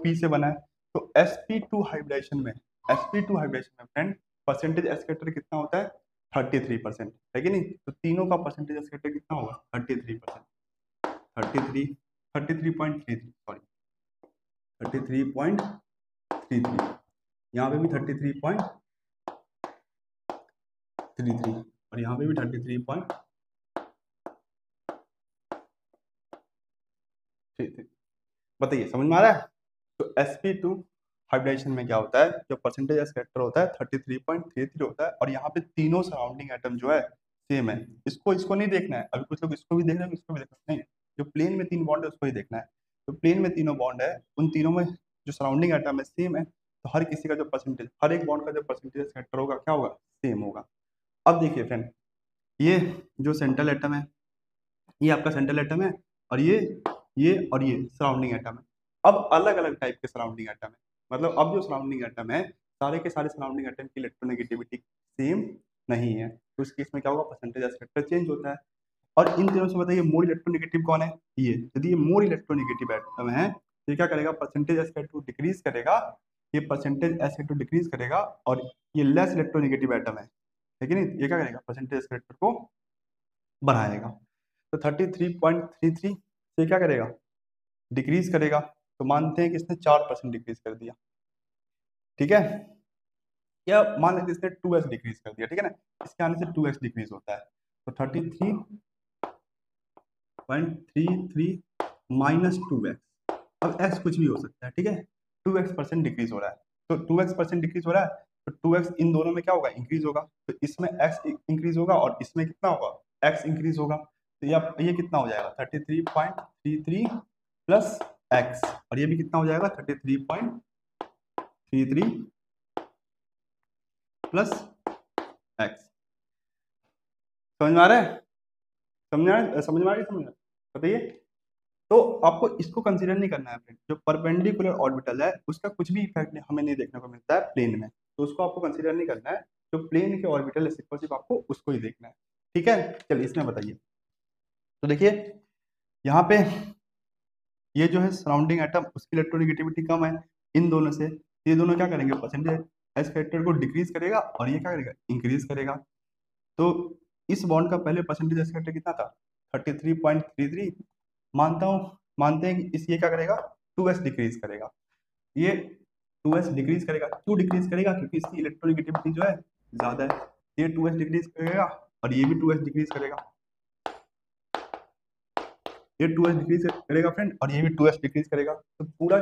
p से बना है, तो sp2 हाइब्रिडेशन में फ्रेंड परसेंटेज s फैक्टर कितना होता है, 33% है कि नहीं। तो तीनों का परसेंटेज s फैक्टर कितना होगा, 33%, 33.33 सॉरी 33.33, यहाँ पे भी 33.33 और यहाँ पे भी 33.33। बताइए समझ में आ रहा है। तो sp2 हाइब्रिडेशन में क्या होता है, जो परसेंटेज एस फैक्टर होता है 33.33 होता है, और यहाँ पे तीनों सराउंडिंग एटम जो है सेम है। इसको नहीं देखना है, अभी कुछ लोग इसको भी देख रहे हैं, इसको भी देखना नहीं, जो प्लेन में तीन बॉन्ड है उसको ही देखना है। तो प्लेन में तीनों बॉन्ड है, उन तीनों में जो सराउंडिंग एटम है सेम है, तो हर किसी का जो परसेंटेज, हर एक बॉन्ड का जो परसेंटेज फैक्टर होगा क्या होगा, सेम होगा। अब देखिए फ्रेंड, ये जो सेंट्रल एटम है, ये आपका सेंट्रल एटम है, और ये सराउंडिंग एटम है। अब अलग अलग टाइप के सराउंडिंग एटम है, मतलब अब जो सराउंडिंग एटम है सारे के सारे सराउंडिंग एटम की इलेक्ट्रोनेगेटिविटी सेम नहीं है, तो इस केस में क्या होगा, परसेंटेज फैक्टर चेंज होता है। और इन तीनों से बताइए मोर इलेक्ट्रोनेगेटिव कौन है, ये। यदि ये मोर इलेक्ट्रोनेगेटिव एटम है तो ये क्या करेगा, परसेंटेज एस फैक्टर डिक्रीज करेगा, ये परसेंटेज एस फैक्टर डिक्रीज करेगा, और ये लेस इलेक्ट्रोनेगेटिव एटम है, लेकिन ये क्या करेगा, परसेंटेज एस फैक्टर को बढ़ाएगा। तो 33.33 से क्या करेगा, डिक्रीज करेगा, तो मानते हैं कि इसने 4% डिक्रीज कर दिया। ठीक है, या मान लेते इसने 2x डिक्रीज कर दिया, ठीक है ना, इसके आने से 2x डिक्रीज होता है, तो 33.33 माइनस 2x, अब x कुछ भी हो सकता है, ठीक है, 2x% डिक्रीज हो रहा है, तो 2x% डिक्रीज हो रहा है, तो 2x इन दोनों में क्या होगा, इंक्रीज होगा, तो इसमें x इंक्रीज होगा और इसमें कितना होगा, x इंक्रीज होगा, तो ये कितना हो जाएगा, 33.33 प्लस x, और ये भी कितना हो जाएगा, 33.33 प्लस x। समझ में आ रहा है, समझ में आ रही है, बताइए। तो आपको इसको कंसीडर नहीं करना है फ्रेंड, जो परपेंडिकुलर ऑर्बिटल है उसका कुछ भी इफेक्ट हमें नहीं देखने को मिलता है प्लेन में, तो उसको आपको कंसीडर नहीं करना है, जो प्लेन के ऑर्बिटल है सिर्फ आपको उसको ही देखना है। ठीक है चलिए इसमें बताइए, तो देखिए यहाँ पे ये जो है सराउंडिंग एटम उसकी इलेक्ट्रोनेगेटिविटी कम है इन दोनों से, ये दोनों क्या करेंगे, परसेंटेज एस फैक्टर को डिक्रीज करेगा और ये क्या करेगा, इंक्रीज करेगा। तो इस बॉन्ड का पहले परसेंटेज एस फैक्टर कितना था, 33.33। मानते हैं कि इस ये क्या करेगा, 2s डिक्रीज करेगा। ये 2s डिक्रीज करेगा, क्यों डिक्रीज करेगा, क्योंकि इसकी इलेक्ट्रोनेगेटिविटी जो है ज्यादा है। ये 2s डिक्रीज करेगा और ये भी 2s डिक्रीज करेगा। ये 2s डिक्रीज करेगा फ्रेंड, और ये भी 2s डिक्रीज करेगा। तो पूरा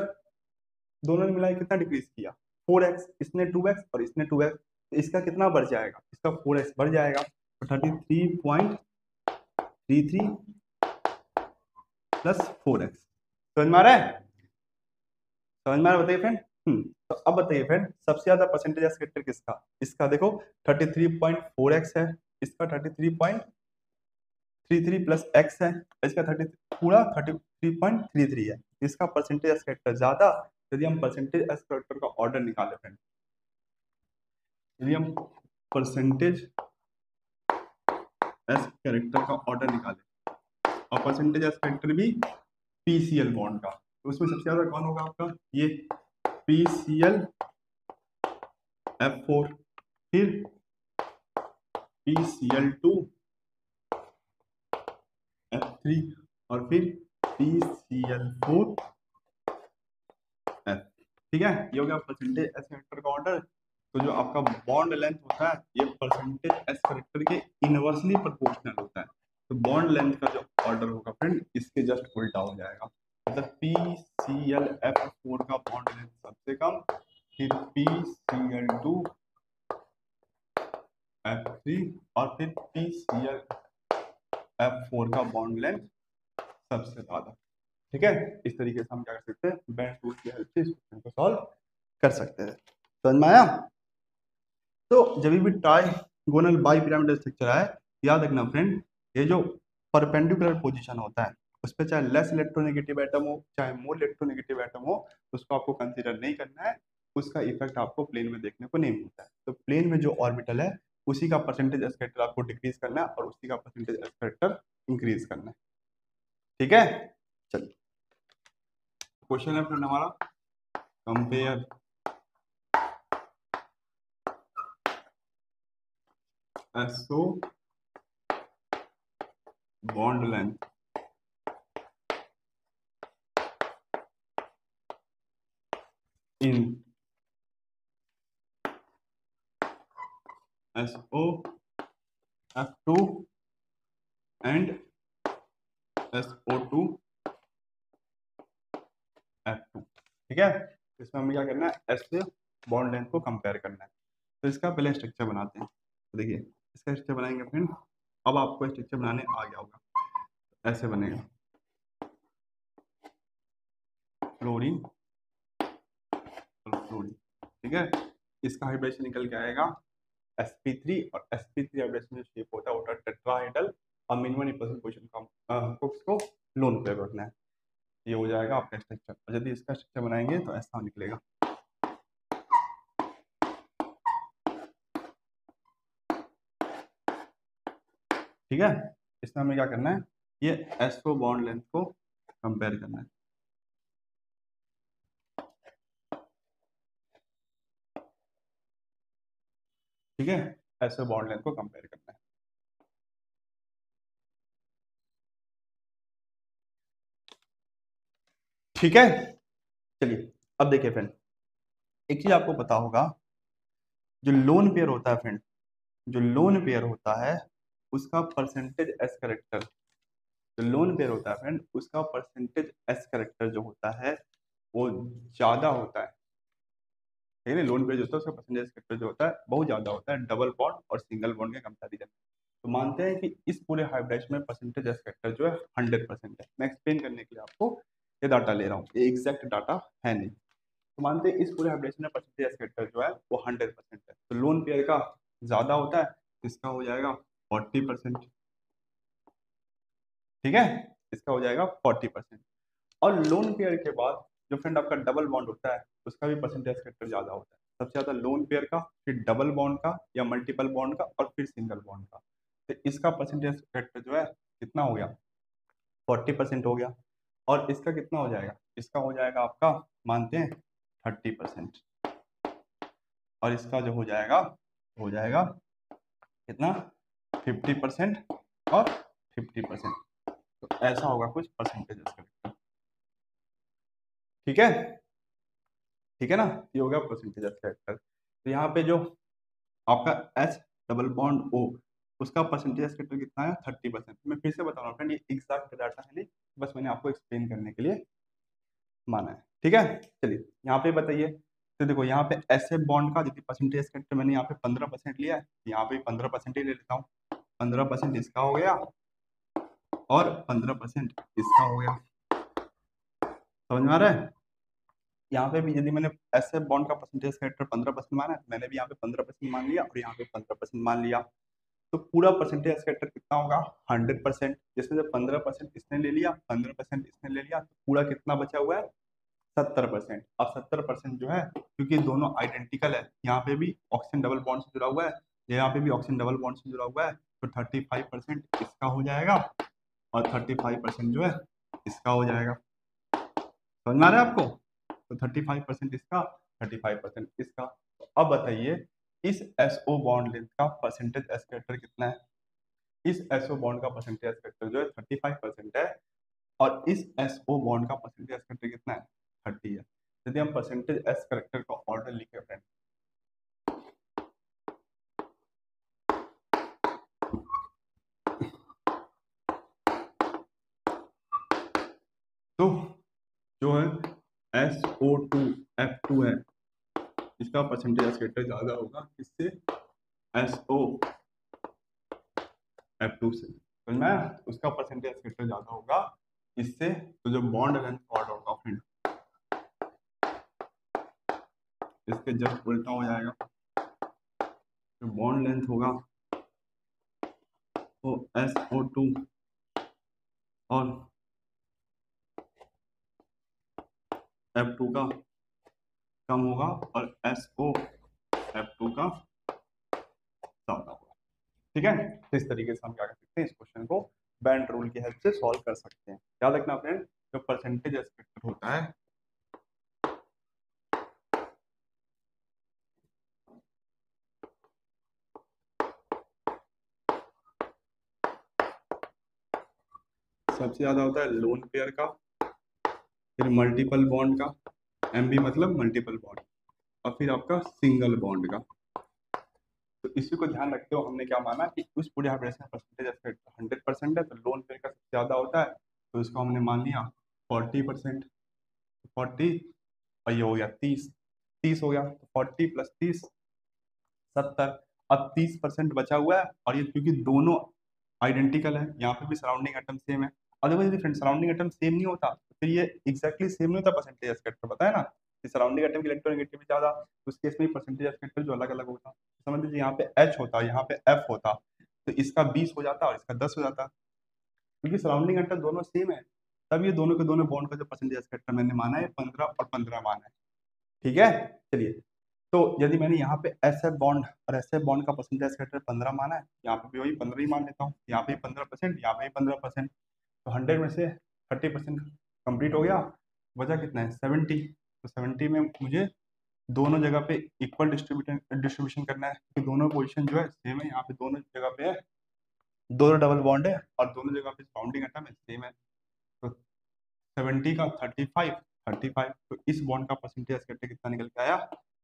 दोनों ने मिलाकर कितना डिक्रीज किया, 4x, इसने 2x और इसने 2x, तो इसका कितना बढ़ जाएगा, इसका 4x बढ़ जाएगा। तो 33.33 प्लस 4x। समझ में आ रहा है, समझ में आ रहा है, बताइए फ्रेंड। तो अब बताइए फ्रेंड, सबसे ज्यादा परसेंटेज एस फैक्टर किसका, इसका देखो 33.4x है, इसका 33.33 प्लस x है, इसका 30 पूरा 33.33 है। इसका परसेंटेज एस फैक्टर ज्यादा। यदि हम परसेंटेज एस फैक्टर का ऑर्डर निकाले फ्रेंड, यदि हम परसेंटेज एस कैरेक्टर का ऑर्डर निकाले और परसेंटेज एस फैक्टर भी पीसीएल बॉन्ड का, तो उसमें सबसे ज्यादा कौन होगा आपका, ये पीसीएल F4, फिर PCl2 F3 और फिर PCl4 F। ठीक है, ये हो गया परसेंटेज एस फैक्टर का ऑर्डर। तो जो आपका बॉन्ड लेंथ होता है ये परसेंटेज एस फैक्टर के इनवर्सली प्रोपोर्शनल होता है। तो बॉन्ड लेंथ का जो ऑर्डर होगा फ्रेंड इसके जस्ट उल्टा हो जाएगा। मतलब PClF4 का बॉन्ड लेंथ सबसे कम, फिर PCl2 F3 और फिर PClF4 का बॉन्ड लेंथ सबसे ज्यादा। ठीक है, इस तरीके से हम क्या कर सकते हैं, बेंड टूल की हेल्प से इस क्वेश्चन को सॉल्व कर सकते हैं। समझ में आया। तो जब भी ट्राइगोनल बाई पिरामिडल स्ट्रक्चर आए, याद रखना फ्रेंड, ये जो परपेंडिकुलर पोजीशन होता है उस पर चाहे लेस इलेक्ट्रोनेगेटिव एटम हो चाहे मोर इलेक्ट्रोनेगेटिव एटम हो, उसको आपको कंसीडर नहीं करना है, उसका इफेक्ट आपको प्लेन में देखने को नहीं मिलता है। तो प्लेन में जो ऑर्बिटल है उसी का परसेंटेज एस फैक्टर आपको डिक्रीज करना है और उसी का परसेंटेज एस फैक्टर इंक्रीज करना है। ठीक है, चलिए क्वेश्चन है फ्रेंड हमारा, compare SO bond length in SO F2 and SO2 F2। ठीक है, इसमें हमें क्या करना है, एस से बॉन्ड लेंथ को कंपेयर करना है। तो इसका पहले स्ट्रक्चर बनाते हैं। तो देखिए इसका स्ट्रक्चर बनाएंगे फ्रेंड, अब आपको स्ट्रक्चर बनाने आ गया होगा, ऐसे बनेगा फ्लोरीन और फ्लोरीन। ठीक है, इसका हाइब्रिडेशन निकल के आएगा sp3 और sp3 हाइब्रिडेशन जो शेप होता है टेट्राहेड्रल और मिनिमम रिपल्सन पोजीशन का हमको उसको लोन पे रखना है। ये हो जाएगा आपका स्ट्रक्चर, और यदि इसका स्ट्रक्चर बनाएंगे तो ऐसा निकलेगा। ठीक है, इसमें हमें क्या करना है, ये एसओ बॉन्ड लेंथ को कंपेयर करना है। ठीक है, एसओ बॉन्ड लेंथ को कंपेयर करना है। ठीक है, चलिए अब देखिए फ्रेंड, एक चीज आपको पता होगा, जो लोन पेयर होता है फ्रेंड, जो लोन पेयर होता है उसका परसेंटेज एस करेक्टर, जो लोन पेयर होता है फ्रेंड उसका परसेंटेज एस करेक्टर जो होता है वो ज्यादा होता है। ठीक है, लोन पेयर जो होता है उसका परसेंटेज करेक्टर जो होता है बहुत ज्यादा होता है डबल बॉन्ड और सिंगल बॉन्ड के कंपैरिजन। तो मानते हैं कि इस पूरे हाइब्रिडाइजेशन में परसेंटेज एस फैक्टर जो है 100% है। मैं एक्सप्लेन करने के लिए आपको ये डाटा ले रहा हूँ, ये एग्जैक्ट डाटा है नहीं। तो मानते हैं इस पूरे हाइब्रिडेशन में परसेंटेज एस फैक्टर जो है वो 100% है। तो लोन पेयर का ज्यादा होता है, इसका हो जाएगा 40%। ठीक है, इसका हो जाएगा 40%। और लोन पेयर के बाद जो फ्रेंड आपका डबल बॉन्ड होता है उसका भी परसेंटेज फैक्टर ज्यादा होता है। सबसे ज्यादा लोन पेयर का, फिर डबल बॉन्ड का या मल्टीपल बॉन्ड का और फिर सिंगल बॉन्ड का। तो इसका परसेंटेज फैक्टर जो है कितना हो गया, 40% हो गया। और इसका कितना हो जाएगा, इसका हो जाएगा आपका, मानते हैं 30%। और इसका जो हो जाएगा कितना, 50% और 50%। तो ऐसा होगा कुछ परसेंटेज इसका। ठीक है, ठीक है ना, ये हो गया परसेंटेज फैक्टर। तो यहाँ पे जो आपका एच डबल बॉन्ड ओ, उसका परसेंटेज फैक्टर कितना है, 30%। मैं फिर से बता रहा हूँ फ्रेंड, ये एग्जैक्ट डाटा है नहीं, बस मैंने आपको एक्सप्लेन करने के लिए माना है। ठीक है, चलिए यहाँ पे बताइए। तो देखो यहाँ पे ऐसे बॉन्ड का यदि परसेंटेज फैक्टर मैंने यहाँ पे 15% लिया है, यहाँ पे 15% ही ले लेता हूँ। 15% इसका हो गया और 15% इसका हो गया। समझ में आ रहा है? यहाँ पे भी यदि मैंने ऐसे बॉन्ड का परसेंटेज फैक्टर 15% माना है, मैंने भी यहाँ पे 15% मान लिया और यहाँ पे 15% मान लिया। तो पूरा परसेंटेज फैक्टर कितना होगा, 100%। जिसमें से 15% इसने ले लिया, 15% इसने ले लिया, तो पूरा कितना बचा हुआ है, 70%। अब 70% जो है, क्योंकि दोनों आइडेंटिकल है, यहाँ पे भी ऑक्सीजन डबल बॉन्ड से जुड़ा हुआ है, यहाँ पे भी ऑक्सीजन डबल बॉन्ड से जुड़ा हुआ है, तो 35% इसका हो जाएगा और 35% जो है इसका हो जाएगा। समझ में आ रहा है आपको? तो 35% इसका, 35% इसका। तो अब बताइए इस एसओ बॉन्ड लेंथ का परसेंटेज एस्पेक्टर कितना है? इस एसओ बॉन्ड का परसेंटेज एस्पेक्टर जो है 35% है, और इस एसओ बॉन्ड का परसेंटेज एस्पेक्टर कितना है, 30 है। यदि हम परसेंटेज एस करेक्टर का ऑर्डर लिखे फ्रेंड, तो जो है SO2F2 है, इसका परसेंटेज एस्पेक्टर ज्यादा होगा इससे, SO2F2 से। समझ में आया? उसका परसेंटेज एस्पेक्टर ज्यादा होगा इससे। तो जो बॉन्ड लेंथ ऑर्डर होगा फ्रेंड, इसके जस्ट उल्टा हो जाएगा। जो बॉन्ड लेंथ होगा वो SO2 और F2 का कम होगा और SO F2 का ज्यादा होगा। ठीक है, तो इस तरीके से हम क्या कर सकते हैं, इस क्वेश्चन को बैंड रूल की हेल्प से सॉल्व कर सकते हैं। याद रखना फ्रेंड, जो परसेंटेज एस्पेक्ट होता है, सबसे ज्यादा होता है लोन पेयर का, फिर मल्टीपल बॉन्ड का, एमबी मतलब मल्टीपल बॉन्ड, और फिर आपका सिंगल बॉन्ड का। तो इसी को ध्यान रखते हुए हमने क्या माना कि उस पूरे हाइब्रिडेशन परसेंटेज एस्पेक्ट 100% है, तो लोन पेयर का सबसे ज्यादा होता है, तो इसको हमने मान लिया 40%। 40 और ये हो गया 30, 30 हो गया, तो 40 + 30 70। अब 30% बचा हुआ है, और ये क्योंकि दोनों आइडेंटिकल है, यहाँ पे भी सराउंडिंग एटम सेम है। अदरवाइज यदि फ्रेंड सराउंडिंग एटम सेम नहीं होता तो फिर ये एग्जैक्टली सेम नहीं होता परसेंटेज एस्पेक्ट, पता है ना, कि सराउंडिंग एटम की इलेक्ट्रोनेगेटिविटी ज्यादा, तो उस केस में परसेंटेज एस्पेक्ट जो अलग अलग होता। समझ लीजिए यहाँ पे H होता, यहाँ पे F होता, तो इसका 20 हो जाता और इसका 10 हो जाता, क्योंकि सराउंडिंग एटम दोनों सेम है। तब ये दोनों के दोनों बॉन्ड का जो परसेंटेज एस्पेक्ट मैंने माना है 15 और 15 माना है। ठीक है, चलिए। तो यदि मैंने यहाँ पे एस एफ बॉन्ड और एस एफ बॉन्ड का परसेंटेज फैक्टर 15 माना है, यहाँ पे भी वही 15 ही मान लेता हूँ, यहाँ पे 15%, यहाँ पे 15%, तो 100 में से 30% कंप्लीट हो गया, बचा कितना है 70। तो 70 में मुझे दोनों जगह पे इक्वल डिस्ट्रीब्यूशन करना है, क्योंकि दोनों पोजीशन जो है सेम है, यहाँ पे दोनों जगह पे है, दोनों डबल बॉन्ड है और दोनों जगह पे सराउंडिंग एटम है सेम है। तो 70 का 35, तो इस बॉन्ड का परसेंटेज करके कितना निकल के आया,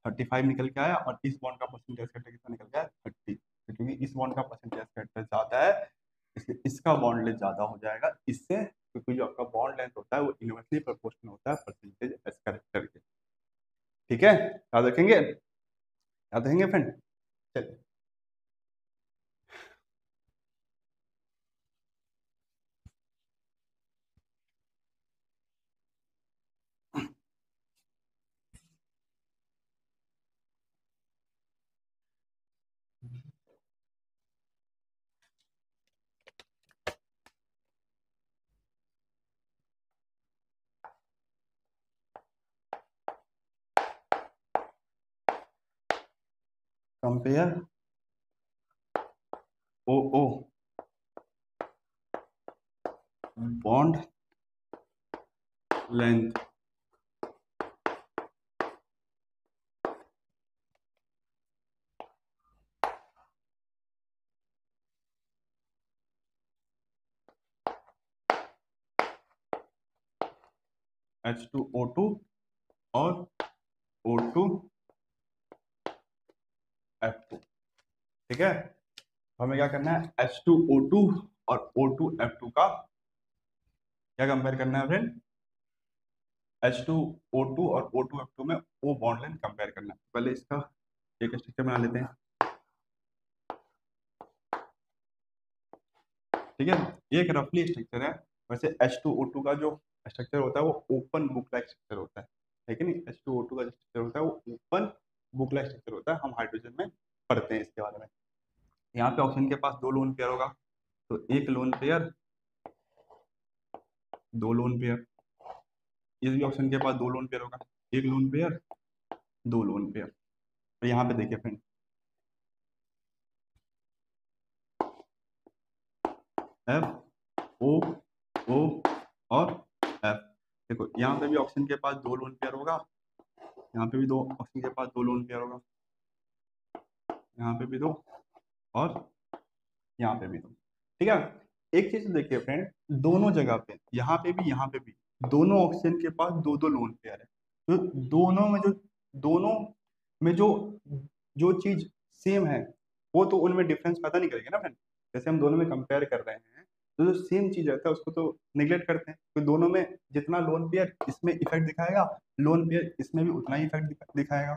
35 निकल के आया, और इस बॉन्ड का परसेंटेज करके कितना निकल के आया, 30। तो क्योंकि इस बॉन्ड का परसेंटेज फैक्टर ज्यादा है, इसलिए इसका बॉन्ड लेंथ ज्यादा हो जाएगा इससे, क्योंकि जो आपका बॉन्ड लेंथ होता है वो इनवर्सली प्रोपोर्शनल होता है परसेंटेज एस कैरेक्टर के। ठीक है, याद रखेंगे, याद रखेंगे फ्रेंड। चलिए, कंपेयर ओ ओ बॉन्ड लेंथ H2O2 और O2F2, ठीक है। हमें क्या करना है, H2O2 और O2F2 का क्या कंपेयर करना है फ्रेंड, H2O2 और O2F2 में O बॉन्ड लेंथ कंपेयर करना है। पहले इसका एक स्ट्रक्चर बना लेते हैं, ठीक है। ये एक रफली स्ट्रक्चर है। वैसे H2O2 का जो स्ट्रक्चर होता है वो ओपन बुक लाइक स्ट्रक्चर होता है कि नहीं। H2O2 का जो स्ट्रक्चर होता है वो ओपन बुक लाइक स्ट्रक्चर होता है, हम हाइड्रोजन में पढ़ते हैं इसके बारे में। यहाँ पे ऑक्सीजन के पास 2 लोन पेयर होगा, तो एक लोन पेयर, 2 लोन पेयर। इस भी ऑक्सीजन के पास 2 लोन पेयर होगा, एक लोन पेयर, 2 लोन पेयर। तो यहाँ पे देखिए फ्रेंड, F O O और F। देखो यहाँ पे भी ऑक्सीजन के पास 2 लोन पेयर होगा, यहाँ पे भी 2 ऑक्सीजन के पास 2 लोन पेयर होगा, यहाँ पे भी 2 और यहाँ पे भी 2, ठीक है। एक चीज देखिए फ्रेंड, दोनों जगह पे, यहाँ पे भी यहाँ पे भी, दोनों ऑक्सीजन के पास 2 लोन पेयर है। तो दोनों में जो जो चीज सेम है वो तो उनमें डिफरेंस पता नहीं करेगा ना फ्रेंड। जैसे हम दोनों में कंपेयर कर रहे हैं, तो जो सेम चीज रहता है उसको तो निगलेक्ट करते हैं। तो दोनों में जितना लोन पेयर इसमें इफेक्ट दिखाएगा, लोन पेयर इसमें भी उतना ही इफेक्ट दिखाएगा,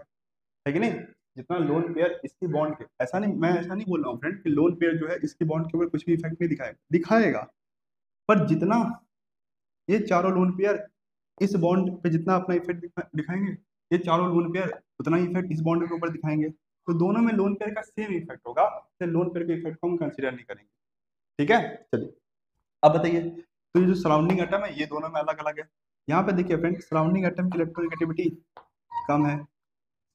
है कि नहीं। जितना लोन पेयर इसकी बॉन्ड के, ऐसा नहीं बोल रहा हूँ फ्रेंड कि लोन पेयर जो है इसकी बॉन्ड के ऊपर कुछ भी इफेक्ट नहीं दिखाएगा, दिखाएगा। पर जितना ये चारों लोन पेयर इस बॉन्ड पे जितना अपना इफेक्ट दिखाएंगे, ये चारों लोन पेयर उतना ही इफेक्ट इस बॉन्ड के ऊपर दिखाएंगे। तो दोनों में लोन पेयर का सेम इफेक्ट होगा, तो लोन पेयर के इफेक्ट को हम कंसिडर नहीं करेंगे, ठीक है। चलिए अब बताइए, तो ये जो सराउंडिंग एटम है ये दोनों में अलग अलग है। यहाँ पे देखिए फ्रेंड, सराउंडिंग एटम की इलेक्ट्रोनेगेटिविटी कम है,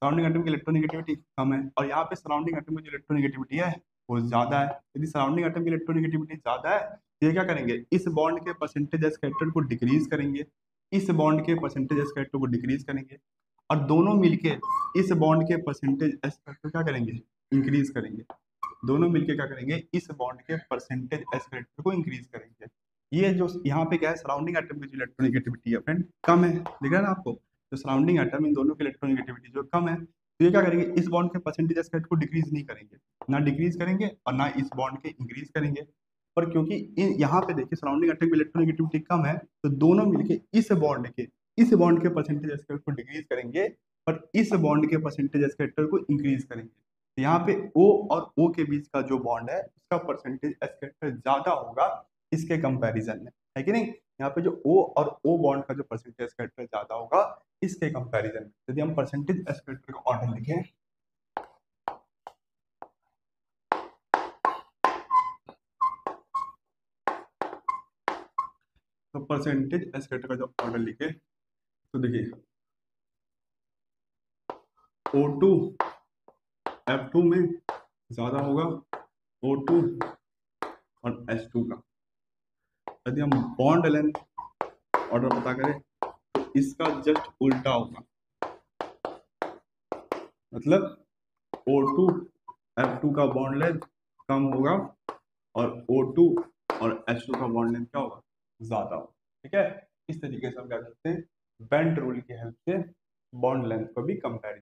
सराउंडिंग एटम की इलेक्ट्रोनेगेटिविटी कम है, और यहाँ पे सराउंडिंग एटम की जो इलेक्ट्रोनेगेटिविटी है वो ज्यादा है। यदि सराउंडिंग एटम की इलेक्ट्रोनेगेटिविटी ज्यादा है तो ये क्या करेंगे, इस बॉन्ड के परसेंटेज स्कैटर्ड को डिक्रीज करेंगे, इस बॉन्ड के परसेंटेज स्कैटर्ड को डिक्रीज करेंगे, और दोनों मिलके इस बॉन्ड के परसेंटेज स्कैटर्ड क्या करेंगे, इंक्रीज करेंगे। दोनों मिलके क्या करेंगे, इस बॉन्ड के परसेंटेज स्कैटर्ड को इंक्रीज करेंगे। ये जो यहाँ पे क्या है, सराउंडिंग एटम की जो इलेक्ट्रोनेगेटिविटी है फ्रेंड कम है, दिख रहा है ना आपको। तो सराउंडिंग एटम इन दोनों की इलेक्ट्रोनेगेटिविटी जो कम है, तो ये क्या करेंगे, इस बॉन्ड के परसेंटेज स्कैटर को डिक्रीज नहीं करेंगे, ना डिक्रीज करेंगे और ना इस बॉन्ड के इंक्रीज करेंगे। पर क्योंकि यहाँ पे देखिए सराउंडिंग एटम की इलेक्ट्रोनेगेटिविटी कम है, तो दोनों मिलके इस बॉन्ड के परसेंटेज स्कैटर को डिक्रीज करेंगे और इस बॉन्ड के परसेंटेज स्कैटर को इंक्रीज करेंगे। तो यहाँ पे O और O के बीच का जो बॉन्ड है उसका परसेंटेज स्कैटर ज्यादा होगा इसके कंपैरिजन में, है कि नहीं। यहाँ पे जो O और O बॉन्ड का जो परसेंटेज स्कैटर ज्यादा होगा इसके कंपैरिजन में। यदि हम परसेंटेज स्कैटर का ऑर्डर लिखें, तो परसेंटेज स्कैटर का जो ऑर्डर लिखे तो देखिए O2 F2 में ज्यादा होगा O2 और H2 का। यदि हम बॉन्ड लेंथ ऑर्डर पता करें तो इसका जस्ट उल्टा होगा, मतलब O2 F2 का बॉन्ड लेंथ कम होगा और O2 और H2 का बॉन्ड लेंथ क्या होगा, ज्यादा होगा, ठीक है। इस तरीके से हम क्या करते हैं, बेंट रूल की हेल्प से बॉन्ड लेंथ को भी कंपेयर